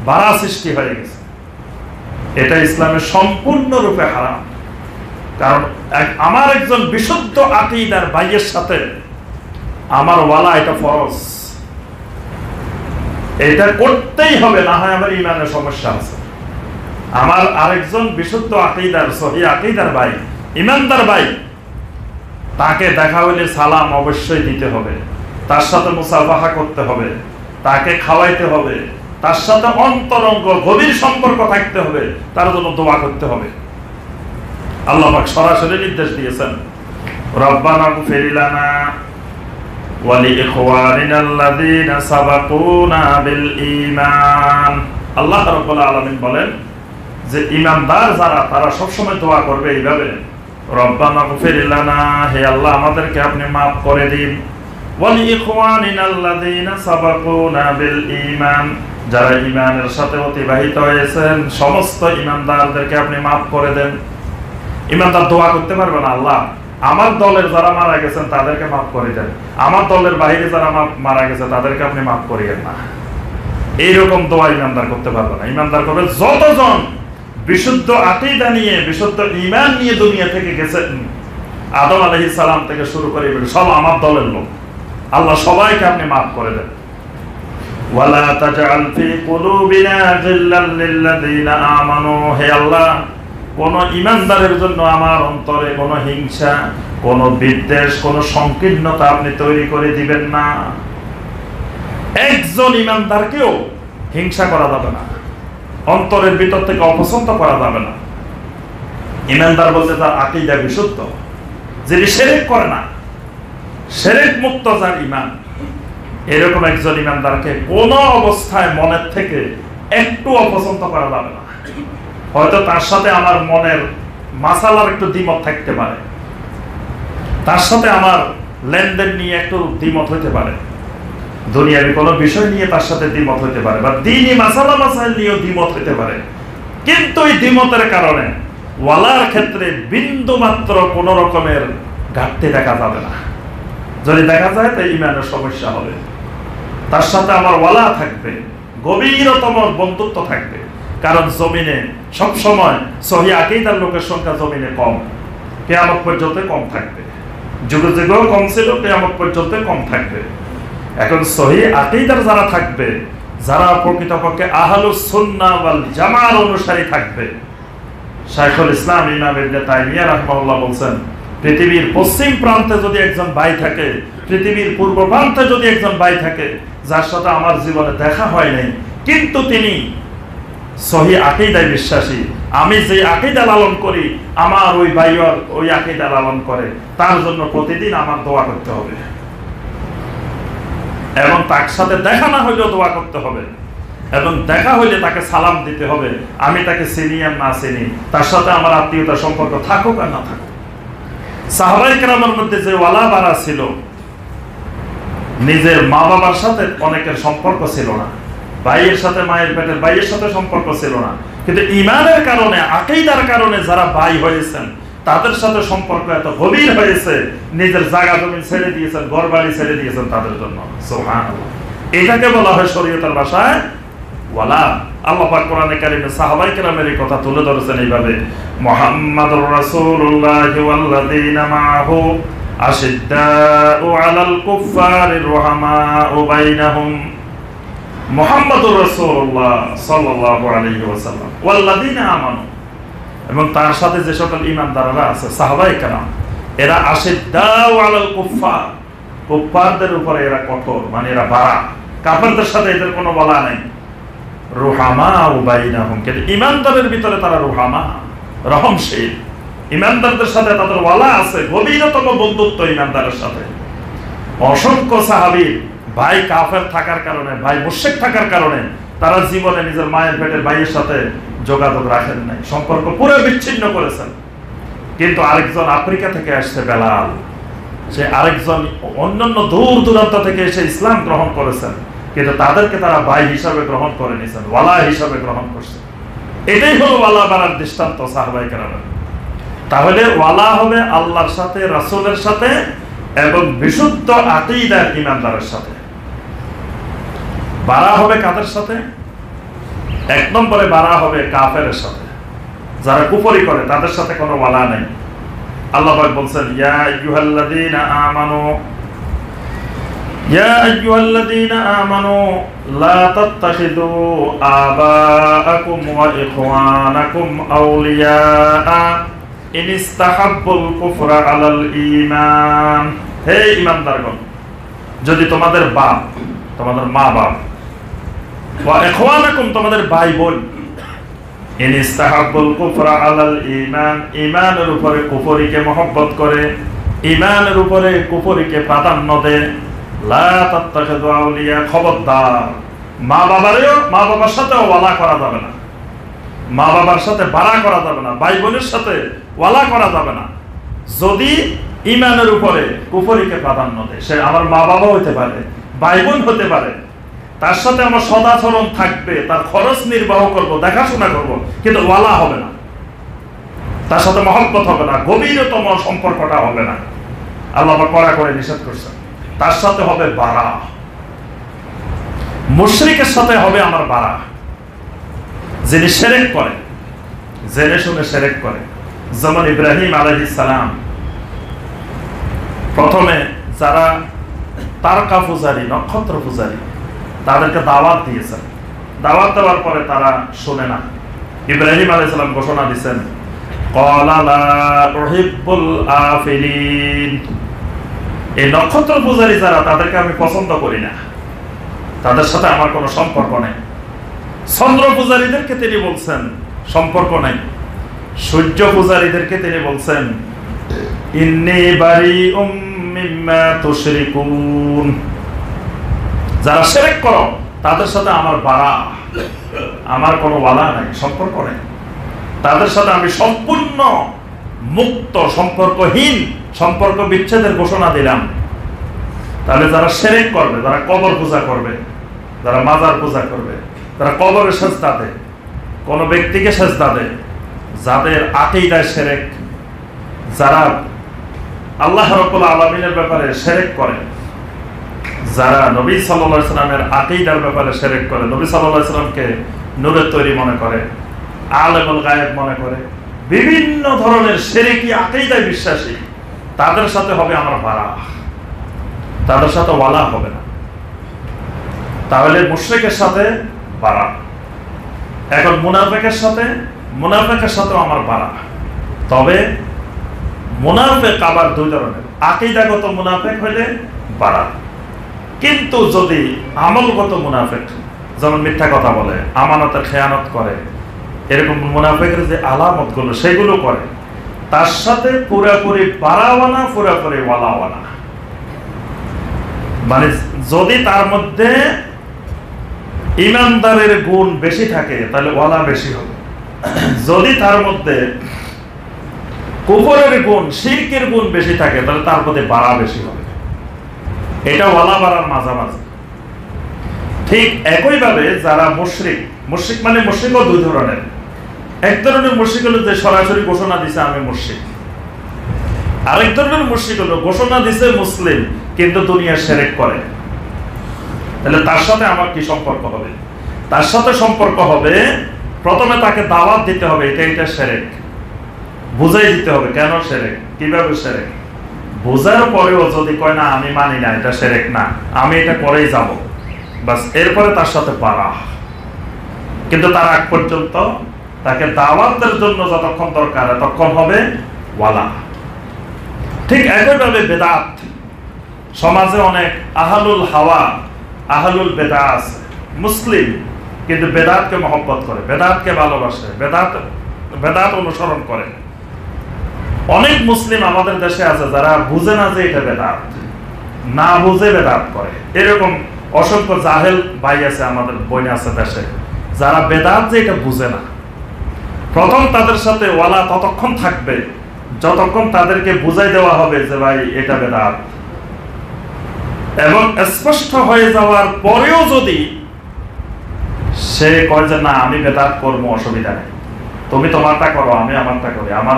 বাড়া সৃষ্টি হয়ে গেছে। এটা ইসলামের সম্পূর্ণরূপে হারাম। কারণ আমার একজন বিশুদ্ধ আকীদার ভাইয়ের সাথে আমার ওয়ালা, এটা ফরজ, এটা করতেই হবে, না হয় আমার ঈমানের সমস্যা আছে। আমার আরেকজন বিশুদ্ধ আকীদার, সহি আকীদার ভাই, ঈমানদার ভাই, তাকে দেখা হইলে সালাম অবশ্যই দিতে হবে, তার সাথে মুসাফাহা করতে হবে, তাকে খাওয়াইতে হবে, তার সাথে অন্তরঙ্গ গভীর সম্পর্ক থাকতে হবে, তার জন্য দোয়া করতে হবে। আল্লাহ পাক সরাসরি নির্দেশ দিয়েছেন, রব্বানা গফির লানা ওয়া লিইখওয়ানিনাল্লাযীনা সাবাকুনা বিল ঈমান। আল্লাহ রাব্বুল আলামিন বলেন যে ঈমানদার যারা, তারা সব সময় দোয়া করবে এইভাবে, রব্বানা গফির লানা, হে আল্লাহ আমাদেরকে আপনি maaf করে দিন, ওয়া লিইখওয়ানিনাল্লাযীনা সাবাকুনা বিল ঈমান, যারা ঈমানের সাথে অতিবাহিত হয়েছেন সমস্ত ঈমানদারদেরকে আপনি maaf করে দেন। ঈমানদার দোয়া করতে পারবে না, আল্লাহ আমার দলের যারা মারা গেছেন তাদেরকে মাফ করে দেন, আমার দলের বাইরে যারা মারা গেছে তাদেরকে আপনি মাফ করিয়েন না, এইরকম দোয়া ঈমানদার করতে পারবে না। ঈমানদার করবে যতজন বিশুদ্ধ আকীদা নিয়ে, বিশুদ্ধ ঈমান নিয়ে দুনিয়া থেকে গেছেন, আদম আলাইহিস সালাম থেকে শুরু করে সব আমার দলের লোক, আল্লাহ সবাইকে আপনি মাফ করে দেন। ওয়ালা তাজআল ফি কুলুবিনা গিল্লাল লিল্লাযীনা আমানু, হে আল্লাহ কোন ঈমানদারের জন্য আমার অন্তরে কোনো হিংসা, কোনো বিদ্বেষ, কোনো সংকীর্ণতা আপনি তৈরি করে দিবেন না। একজন ঈমানদারকেও হিংসা করা যাবে না, অন্তরের ভিতর থেকে অপছন্দ করা যাবে না। ঈমানদার বলতে তার আকীদা বিশুদ্ধ, যিনি শিরক করে না, শিরক মুক্ত যার ঈমান, এরকম একজন ঈমানদারকে কোনো অবস্থায় মনের থেকে একটু অপছন্দ করা যাবে না। হয়তো তার সাথে আমার মনের মাসালার একটু দ্বিমত থাকতে পারে, তার সাথে আমার লেনদেন নিয়ে একটু দ্বিমত হইতে পারে, দুনিয়ার কোনো বিষয় নিয়ে তার সাথে দ্বিমত হইতে পারে, বা দ্বীনি মাসালা মাসাইল নিয়েও দ্বিমত হইতে পারে, কিন্তু এই দ্বিমতের কারণে ওয়ালার ক্ষেত্রে বিন্দু মাত্র কোন রকমের ঘাটতি দেখা যাবে না। যদি দেখা যায় তাই ঈমানের সমস্যা হবে। তার সাথে আমার ওয়ালা থাকবে, গভীরতম বন্ধুত্ব থাকবে। কারণ জমিনে সবসময় সহি আকীদার লোকের সংখ্যা জমিনে কম, কিয়ামত পর্যন্ত কম থাকবে, যুগে যুগেও কম ছিল, কিয়ামত পর্যন্ত কম থাকবে। এখন সহি আকীদার যারা থাকবে, যারা প্রকৃতপক্ষে আহলুস সুন্নাহ ওয়াল জামাআর অনুসারী থাকবে, শাইখুল ইসলাম ইমাম ইবনে তাইমিয়া রাহিমাহুল্লাহ বলেন, পৃথিবীর পশ্চিম প্রান্তে যদি একজন ভাই থাকে, পৃথিবীর পূর্ব প্রান্তে যদি একজন ভাই থাকে, যার সাথে আমার জীবনে দেখা হয় নাই, কিন্তু তিনি সহি আকীদায় বিশ্বাসী, আমি যে আকীদা লালন করি আমার ওই ভাইও ওই আকীদা লালন করে, তার জন্য প্রতিদিন আমার দোয়া করতে হবে, এবং তার সাথে দেখা না হইলেও দোয়া করতে হবে, এবং দেখা হইলে তাকে সালাম দিতে হবে। আমি তাকে চিনি আর না চিনি, তার সাথে আমার আত্মীয়তার সম্পর্ক থাকুক আর না থাকুক। সাহাবায়ে কেরামের মধ্যে যে ওয়ালা বারা ছিল, নিজের মা বাবার সাথে অনেকের সম্পর্ক ছিল না, ভাইয়ের সাথে, মায়ের পেটের ভাইয়ের সাথে সম্পর্ক ছিল না, কিন্তু ঈমানের কারণে, আকীদার কারণে যারা ভাই হয়েছেন তাদের সাথে সম্পর্ক এত গভীর হয়েছে, নিজের জায়গা জমি ছেড়ে দিয়েছেন, ঘর বাড়ি ছেড়ে দিয়েছেন তাদের জন্য। সুবহানাল্লাহ, এটাকে বলা হয় শরীয়তের ভাষায় ওয়ালা। আল্লাহ পাক কোরআনে কারিমে সাহাবায়ে কেরামের এই কথা তুলে ধরেছেন এইভাবে, মুহাম্মাদুর রাসূলুল্লাহি ওয়াল্লাযীনা মাআহু আশিদ্দাউ আলাল কুফফারি রুহামাউ বাইনাহুম, মুহাম্মদুর রাসূলুল্লাহ সাল্লাল্লাহু আলাইহি ওয়াসাল্লাম ওয়াল্লাযীনা আমানু, এবং তার সাথে যে সকল ঈমানদাররা আছে সাহাবায়ে কেরাম, এরা আশিদ্দাউ আলাল কুফফার, কুফফারদের উপরে এরা কঠোর, মানে এরা বাড়া, কাফেরদের সাথে এদের কোনো বলা নেই। রুহামাউ বাইনাহুম, কিন্তু ঈমানদারের ভিতরে তারা রুহামা, রহমশীল। ঈমানদারদের সাথে তাদের ওয়ালা আছে, গভীরতম বন্ধুত্ব ঈমানদারের সাথে। অসংখ্য সাহাবীর ভাই কাফের থাকার কারণে, ভাই মুশরিক থাকার কারণে তারা জীবনে নিজের মায়ের পেটের ভাইয়ের সাথে যোগাযোগ রাখেন নাই, সম্পর্ক পুরো বিচ্ছিন্ন করেছেন। কিন্তু আরেকজন আফ্রিকা থেকে আসছে বেলাল, সে আরেকজন অন্যান্য দূর দূরান্ত থেকে এসে ইসলাম গ্রহণ করেছেন, কিন্তু তাদেরকে তারা ভাই হিসাবে গ্রহণ করে নিয়েছেন, ওয়ালা হিসাবে গ্রহণ করছেন। এটাই হলো ওয়ালা বাড়ার দৃষ্টান্ত সাহাবায়ে কেরামের। তাহলে ওয়ালা হবে আল্লাহর সাথে, রাসূলের সাথে এবং বিশুদ্ধ আকীদার ঈমানদারের সাথে। বাড়া হবে কাদের সাথে? এক নম্বরে বাড়া হবে কাফেরের সাথে, যারা কুফরি করে তাদের সাথে কোনো ওয়ালা নেই। আল্লাহ পাক বলছেন, ইয়া আইয়ুহাল্লাযীনা আমানু, ইয়া আইয়ুহাল্লাযীনা আমানু লা তাত্তাখিযু আবাআকুম ওয়া ইখওয়ানাকুম আউলিয়া ইন ইস্তাহাব্বুল কুফরা আলাল ঈমান। হে ঈমানদারগণ, যদি তোমাদের বাপ, তোমাদের মা বাপ, ওয়া ইখওয়ানাকুম তোমাদের ভাই বোন, ইন ইস্তাহাব্বুল কুফরা আলাল ঈমান, ঈমানের উপরে কুফরিকে মহব্বত করে, ঈমানের উপরে কুফরিকে প্রাধান্য দেয়, লা তাত্তাখিযু আউলিয়া, খবরদার মা বাবার সাথে ওয়ালা করা যাবে না, মা বাবার সাথে বাড়া করা যাবে না, ভাই বোনের সাথে ওয়ালা করা যাবে না। যদি ঈমানের উপরে কুফরিকে প্রাধান্য দেয়, সে আমার মা বাবা হতে পারে, ভাই বোন হতে পারে, তার সাথে আমার সদাচরণ থাকবে, তার খরচ নির্বাহ করব, দেখাশোনা করব, কিন্তু ওয়ালা হবে না, তার সাথে মহব্বত হবে না, গভীরতম সম্পর্কটা হবে না। আল্লাহ কড়া করে নিষেধ করছেন। তার সাথে হবে বাড়া, মুশরিকের সাথে হবে আমার বাড়া, যিনি শিরক করে, জেনে শুনে শিরক করে। যেমন ইব্রাহিম আলাইহিস সালাম প্রথমে যারা তারকা পূজারী, নক্ষত্র পূজারী, তাদেরকে দাওয়াত দিয়েছেন। দাওয়াত দেওয়ার পরে তারা শুনে না। ইব্রাহিম আলাইহিস সালাম ঘোষণা দিয়েছেন, ক্বালা লা উহিব্বুল আফিলিন, এই নক্ষত্র পূজারী যারা, তাদেরকে আমি পছন্দ করি না, তাদের সাথে আমার কোনো সম্পর্ক নেই। চন্দ্র পূজারীদেরকে তিনি বলছেন সম্পর্ক নাই। সূর্য পূজারীদেরকে তিনি বলছেন, ইন্নী বারিউম মিম্মা তুশরিকুন, যারা শিরক করো তাদের সাথে আমার বাড়া, আমার কোনো ওয়ালা নাই, সম্পর্ক নেই, তাদের সাথে আমি সম্পূর্ণ মুক্ত, সম্পর্কহীন, সম্পর্ক বিচ্ছেদের ঘোষণা দিলাম। তাহলে যারা শিরক করবে, যারা কবর পূজা করবে, যারা মাজার পূজা করবে, যারা কবরে সেজদা দেয়, কোন ব্যক্তিকে সেজদা দেয়, যাদের আকীদায় শিরক, যারা আল্লাহ রাব্বুল আলামিনের ব্যাপারে শিরক করে, যারা নবী সাল্লাল্লাহু আলাইহি সাল্লামের আকীদার ব্যাপারে শিরক করে, নবী সাল্লাল্লাহু আলাইহি সাল্লামকে নূরের তৈরি মনে করে, আলেমুল গায়েব মনে করে, বিভিন্ন ধরনের শিরকি আকীদায় বিশ্বাসী, তাদের সাথে হবে আমার বাড়া, তাদের সাথে ওয়ালা হবে না। তাহলে মুশরিকের সাথে বাড়া। এখন মুনাফিকের সাথেও আমার বাড়া। তবে মুনাফিক আবার দুই ধরনের, আকীদাগত মুনাফিক হইলে বাড়া, কিন্তু যদি আমলগত মুনাফিক, যেমন মিথ্যা কথা বলে, আমানতের খেয়ানত করে, এরকম মুনাফিকের যে আলামতগুলো সেগুলো করে, তার সাথে পুরোপুরি বাড়াওয়ানা, পুরোপুরি ওয়ালাওয়ানা। মানে যদি তার মধ্যে ঈমানদারের গুণ বেশি থাকে তাহলে ওয়ালা বেশি হবে, যদি তার মধ্যে কুফরের গুণ, শিরকের গুণ বেশি থাকে তাহলে তার প্রতি বাড়া বেশি হবে। এটা ওয়ালা বাড়ার মাঝামাঝি। ঠিক একইভাবে যারা মুশরিক মানে মুশরিকও দুই ধরনের। এক ধরনের মুশরিক হলো যে সরাসরি ঘোষণা দিছে আমি মুশরিক, আরেক ধরনের মুশরিক হলো ঘোষণা দিছে মুসলিম কিন্তু দুনিয়া শিরক করে। তাহলে তার সাথে আমার কি সম্পর্ক হবে? তার সাথে সম্পর্ক হবে, প্রথমে তাকে দাওয়াত দিতে হবে, এটা শিরক, বুঝাই দিতে হবে কেন শিরক, কিভাবে শিরক, বোঝার পরেও যদি কয় না আমি মানি না, এটা শিরক না, আমি এটা করেই যাব, বাস এরপরে তার সাথে পারা। কিন্তু তার আগ পর্যন্ত তাকে দাওয়াতের জন্য যতক্ষণ দরকার ততক্ষণ হবে ওয়ালা। ঠিক একইভাবে বেদাত, সমাজে অনেক আহলুল হাওয়া, আহলুল বেদাত আছে, মুসলিম কিন্তু বেদাতকে মহব্বত করে, বেদাতকে ভালোবাসে, বেদাত অনুসরণ করে। অনেক মুসলিম আমাদের দেশে আছে যারা বুঝে না যে এটা বেদাত, না বুঝে বেদাত করে। এরকম অসংখ্য জাহেল ভাই আছে, আমাদের বোন আছে দেশে, যারা বেদাত যে এটা বুঝে না। প্রথম তাদের সাথে ওয়ালা ততক্ষণ থাকবে যতক্ষণ তাদেরকে বুঝাই দেওয়া হবে যে ভাই এটা বেদাত, এবং স্পষ্ট হয়ে যাওয়ার পরেও যদি সে কয় যে না আমি বেদাত করবো, অসুবিধা নেই, তুমি তোমারটা করো, আমি আমারটা করি, আমার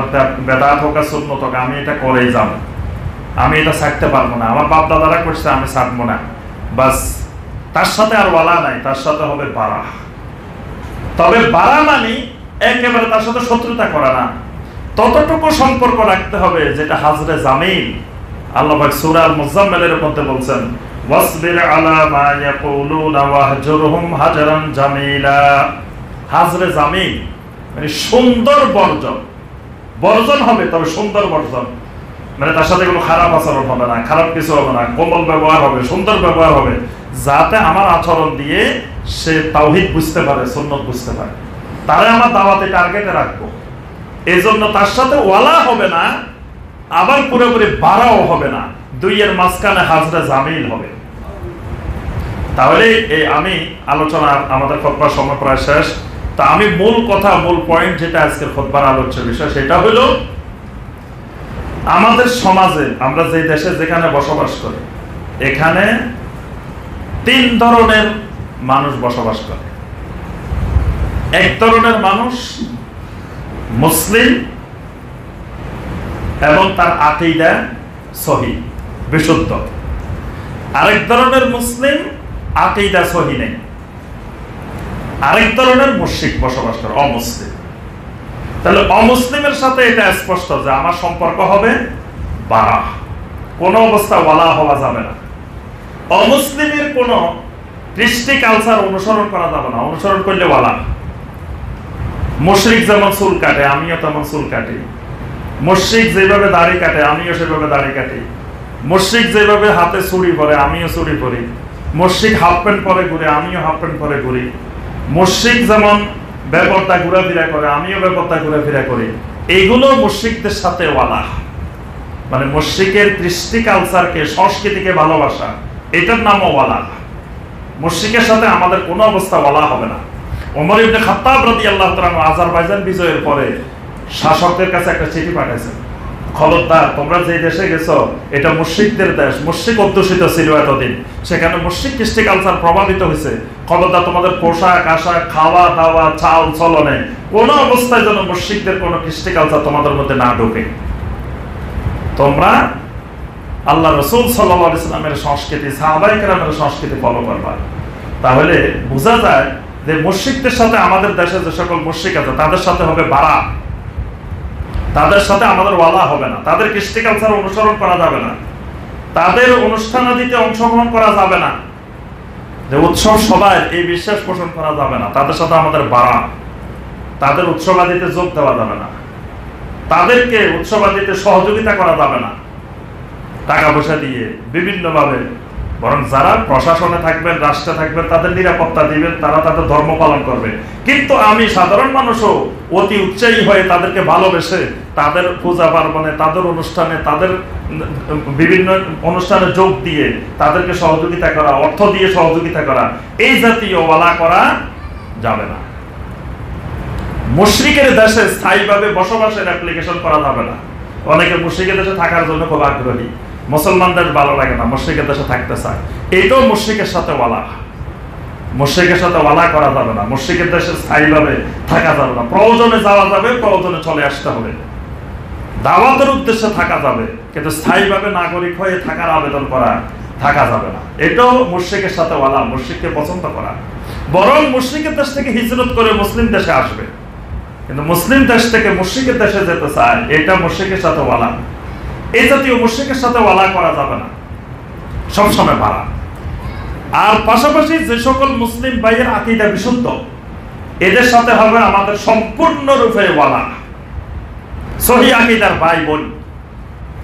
বেদাত হোক আর সুন্নত হোক, আমি এটা করেই যাবো, আমি এটা ছাড়তে পারবো না, আমার বাপ দাদারা করছে আমি ছাড়বো না, বাস তার সাথে আর ওয়ালা নাই, তার সাথে হবে বারা। তবে বারা মানে একেবারে তার সাথে শত্রুতা করা না, ততটুকু সম্পর্ক রাখতে হবে যেটা হাজরে জামিল। আল্লাহ পাক সূরা আল মুজাম্মিলের মধ্যে বলছেন, ওয়াসবির আলা মা ইয়াকুলুনা ওয়াহজুরহুম হাজরান জামিলা। হাজরে জামিল মানে সুন্দর বর্জন, বর্জন হবে তবে সুন্দর বর্জন, মানে তার সাথে কোনো খারাপ আচরণ হবে না, খারাপ কিছু হবে না, কোমল ব্যবহার হবে, সুন্দর ব্যবহার হবে, যাতে আমার আচরণ দিয়ে সে তাওহীদ বুঝতে পারে, সুন্নাত বুঝতে পারে, তারে আমার দাওয়াতে টার্গেটে রাখবো। এই জন্য তার সাথে ওয়ালা হবে না, আবার পুরোপুরি বাড়াও হবে না, দুইয়ের মাঝখানে হাজরে জামিল হবে। তাহলে এই আমি আলোচনা, আমাদের খুতবার সময় প্রায় শেষ, তা আমি মূল কথা, মূল পয়েন্ট যেটা আজকের খুতবার আলোচ্য বিষয়, সেটা হলো আমাদের সমাজে, আমরা যে দেশে যেখানে বসবাস করি, এখানে তিন ধরনের মানুষ বসবাস করে। এক ধরনের মানুষ মুসলিম এবং তার আকীদা সহিহ, বিশুদ্ধ। আরেক ধরনের মুসলিম আকীদা সহিহ নেই। আরেক ধরনের মুশরিক বসবাস করে, অমুসলিম। তাহলে অমুসলিমের সাথে এটা স্পষ্ট যে আমার সম্পর্ক হবে বারা, কোনো অবস্থা ওয়ালা হওয়া যাবে না। অমুসলিমের কোনো কৃষ্টি কালচার অনুসরণ করা যাবে না, অনুসরণ করলে ওয়ালা। মুশরিক যেমন চুল কাটে, আমিও তেমন চুল কাটি। মুশরিক যেভাবে দাড়ি কাটে, আমিও সেভাবে দাড়ি কাটি। মুশরিক যেভাবে হাতে চুড়ি পরে, আমিও চুড়ি পরি। মুশরিক হাফ প্যান্ট পরে ঘুরে, আমিও হাফ প্যান্ট পরে ঘুরি। মুশরিক যেমন বেপরদা ঘোরাফেরা করে, আমিও বেপরদা ঘোরাফেরা করি। এইগুলো মুশরিকদের সাথে ওয়ালা, মানে মুশরিকের কৃষ্টি কালচারকে, সংস্কৃতিকে ভালোবাসা, এটার নামও ওয়ালা। মুশরিকের সাথে আমাদের কোনো অবস্থা ওয়ালা হবে না। ওমর ইবনে খাত্তাব রাদিয়াল্লাহু তাআলা আজারবাইজান বিজয়ের পরে শাসকদের কাছে একটা চিঠি পাঠাইছেন, খবরদার তোমরা যে দেশে গেছো এটা মুশরিকদের দেশ, মুশরিক অধ্যুষিত ছিল এতদিন, সেখানে মুশরিক কৃষ্টি কালচার প্রভাবিত হয়েছে, খবরদার তোমাদের পোশাক আশাক, খাওয়া দাওয়া, চাল চলনে কোনো অবস্থায় যেন মুশরিকদের কোনো কৃষ্টি কালচার তোমাদের মধ্যে না ঢোকে। তোমরা আল্লাহ রাসূল সাল্লাল্লাহু আলাইহি ওয়াসাল্লামের সংস্কৃতি, সাহাবায়ে কেরামের সংস্কৃতি ফলো করবা। তাহলে বোঝা যায় যে মুশরিকদের সাথে আমাদের দেশে যে সকল মুশরিক আছে তাদের সাথে হবে বারা, তাদের সাথে আমাদের ওয়ালা হবে না, তাদের কৃষ্টি কালচার অনুসরণ করা যাবে না, তাদের অনুষ্ঠানাদিতে অংশগ্রহণ করা যাবে না, যে উৎসব সবাই এই বিশ্বাস পোষণ করা যাবে না, তাদের সাথে আমাদের বারা, তাদের উৎসবাদিতে যোগ দেওয়া যাবে না, তাদেরকে উৎসবাদিতে সহযোগিতা করা যাবে না টাকা পয়সা দিয়ে বিভিন্নভাবে। বরং যারা প্রশাসনে থাকবেন, রাষ্ট্রে থাকবেন, তাদের নিরাপত্তা দিবেন, তারা তাদের ধর্ম পালন করবে। কিন্তু আমি সাধারণ মানুষও অতি উৎসাহী হয়ে তাদেরকে ভালোবেসে তাদের পূজা পার্বণে, তাদের অনুষ্ঠানে, তাদের বিভিন্ন অনুষ্ঠানে যোগ দিয়ে তাদেরকে সহযোগিতা করা, অর্থ দিয়ে সহযোগিতা করা, এই জাতীয় ওয়ালা করা যাবে না। মুশরিকের দেশে স্থায়ীভাবে বসবাসের অ্যাপ্লিকেশন করা যাবে না। অনেকে মুশরিকের দেশে থাকার জন্য খুব আগ্রহী, মুসলমানদের ভালো লাগে না, মুশরিকের দেশে থাকতে চায়, এইটাও মুশরিকের সাথে ওয়ালা। মুশরিকের সাথে ওয়ালা করা যাবে না, মুশরিকের দেশে স্থায়ীভাবে থাকা যাবে না। প্রয়োজনে যাওয়া যাবে, প্রয়োজনে চলে আসতে হবে, দাওয়াতের উদ্দেশ্যে থাকা যাবে, কিন্তু স্থায়ীভাবে নাগরিক হয়ে থাকার আবেদন করা থাকা যাবে না। এটাও মুশরিকের সাথে ওয়ালা, মুশরিককে পছন্দ করা। বরং মুশরিকের দেশ থেকে হিজরত করে মুসলিম দেশে আসবে, কিন্তু মুসলিম দেশ থেকে মুশরিকের দেশে যেতে চায়, এটা মুশরিকের সাথে ওয়ালা। এই জাতীয় মুশরিকের সাথে ওয়ালা করা যাবে না, সবসময় বাড়া। আর পাশাপাশি যে সকল মুসলিম ভাইয়ের আকীদা বিশুদ্ধ, এদের সাথে হবে আমাদের সম্পূর্ণরূপে ওয়ালা। সহি আকীদার ভাই বোন,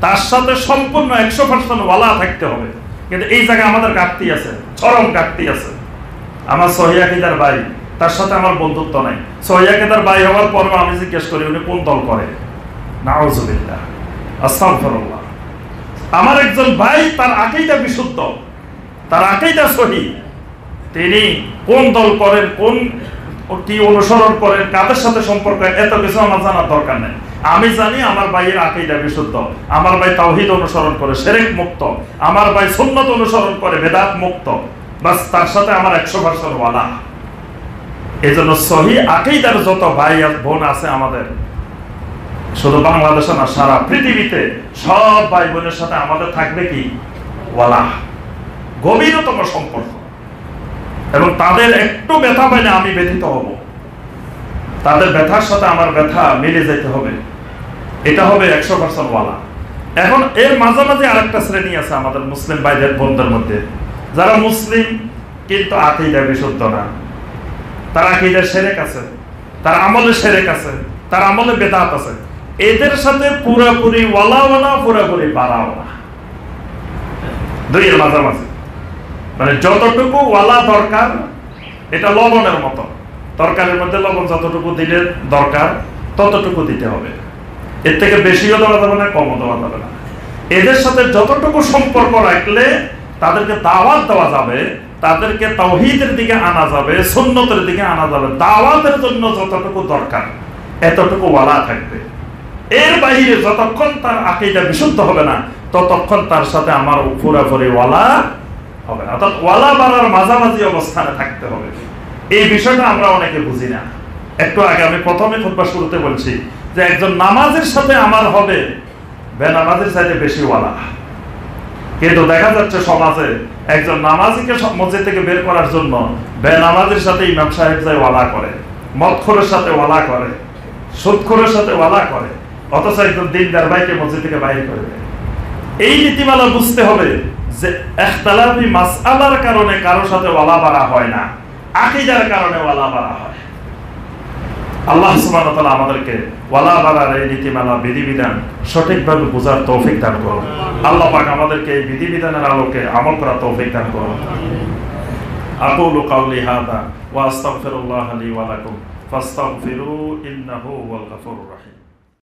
তার সাথে সম্পূর্ণ 100% ওয়ালা থাকতে হবে। কিন্তু এই জায়গায় আমাদের ঘাটতি আছে, চরম ঘাটতি আছে। আমার সহি আকীদার ভাই, তার সাথে আমার বন্ধুত্ব নাই। সহি আকীদার ভাই হওয়ার পরেও আমি জিজ্ঞেস করি উনি কোন দল করে। নাউযুবিল্লাহ, আস্তাগফিরুল্লাহ। আমার একজন ভাই, তার আকীদা বিশুদ্ধ, তার আকীদা সহি, তিনি কোন দল করেন, কোন কি অনুসরণ করেন, কাদের সাথে সম্পর্ক, এত কিছু আমার জানার দরকার নেই। আমি জানি আমার ভাইয়ের আকীদা বিশুদ্ধ, আমার ভাই তাওহীদ অনুসরণ করে, শিরক মুক্ত, আমার ভাই সুন্নাত অনুসরণ করে, বিদআত মুক্ত, বাস তার সাথে আমার 100% ওয়ালা। এজন্য সহি আকীদার যত ভাই আর বোন আছে আমাদের, শুধু বাংলাদেশে না, সারা পৃথিবীতে সব ভাই বোনের সাথে আমাদের থাকবে কি ওয়ালা, গভীরতম সম্পর্ক। এবং তাদের একটু ব্যথা পাইলে আমি ব্যথিত হব, তাদের ব্যথার সাথে আমার ব্যথা মিলে যেতে হবে, এটা হবে 100% ওয়ালা। এখন এর মাঝামাঝি আরেকটা শ্রেণী আছে আমাদের মুসলিম ভাইদের বোনদের মধ্যে, যারা মুসলিম কিন্তু আকীদা বিশুদ্ধ না, তার আকীদার শিরক আছে, তার আমলে শিরক আছে, তার আমলে বিদআত আছে। এদের সাথে পুরোপুরি ওয়ালাও না, পুরোপুরি বাড়াও না, দুইয়ের মাঝামাঝি। মানে যতটুকু ওয়ালা দরকার, এটা লবণের মতো, তরকারির মধ্যে লবণ যতটুকু দিলে দরকার ততটুকু দিতে হবে, এর থেকে বেশিও দেওয়া যাবে না, কমও দেওয়া যাবে না। এদের সাথে যতটুকু সম্পর্ক রাখলে তাদেরকে দাওয়াত দেওয়া যাবে, তাদেরকে তাওহীদের দিকে আনা যাবে, সুন্নতের দিকে আনা যাবে, দাওয়াতের জন্য যতটুকু দরকার এতটুকু ওয়ালা থাকবে। এর বাইরে যতক্ষণ তার আকীদা বিশুদ্ধ হবে না, ততক্ষণ তার সাথে আমার পুরোপুরি ওয়ালা হবে না। অর্থাৎ ওয়ালা বাড়ার মাঝামাঝি অবস্থানে থাকতে হবে। এই বিষয়টা আমরা অনেকে বুঝি না। একটু আগে আমি প্রথমে খুতবা শুরুতে বলছি যে একজন নামাজের সাথে আমার হবে বেনামাজের চাইতে বেশি ওয়ালা। কিন্তু দেখা যাচ্ছে সমাজে একজন নামাজিকে মসজিদ থেকে বের করার জন্য বেনামাজের সাথে ইমাম সাহেব যায় ওয়ালা করে, মদখোরের সাথে ওয়ালা করে, সুদখোরের সাথে ওয়ালা করে, অথচ একজন দিনদার ভাইকে মসজিদ থেকে বাইরে করে দেয়। এই নীতিমালা বুঝতে হবে যে ইখতিলাফি মাসআলার কারণে কারোর সাথে ওয়ালা বাড়া হয় না, আকীদার কারণে ওয়ালা বাড়া হয়। আল্লাহ সুবহানাহু ওয়া তাআলা আমাদেরকে ওয়ালা বাড়ার এই নীতিমালা বিধিবিধান সঠিকভাবে বোঝার তৌফিক দান করুন। আল্লাহ পাক আমাদেরকে এই বিধিবিধানের আলোকে আমল করার তৌফিক দান করুন। আকুলু কাওলি হাযা ওয়া আস্তাগফিরুল্লাহ লি ওয়া লাকুম ফাস্তাগফিরু ইন্নাহু হুয়াল গফুরুর রহিম।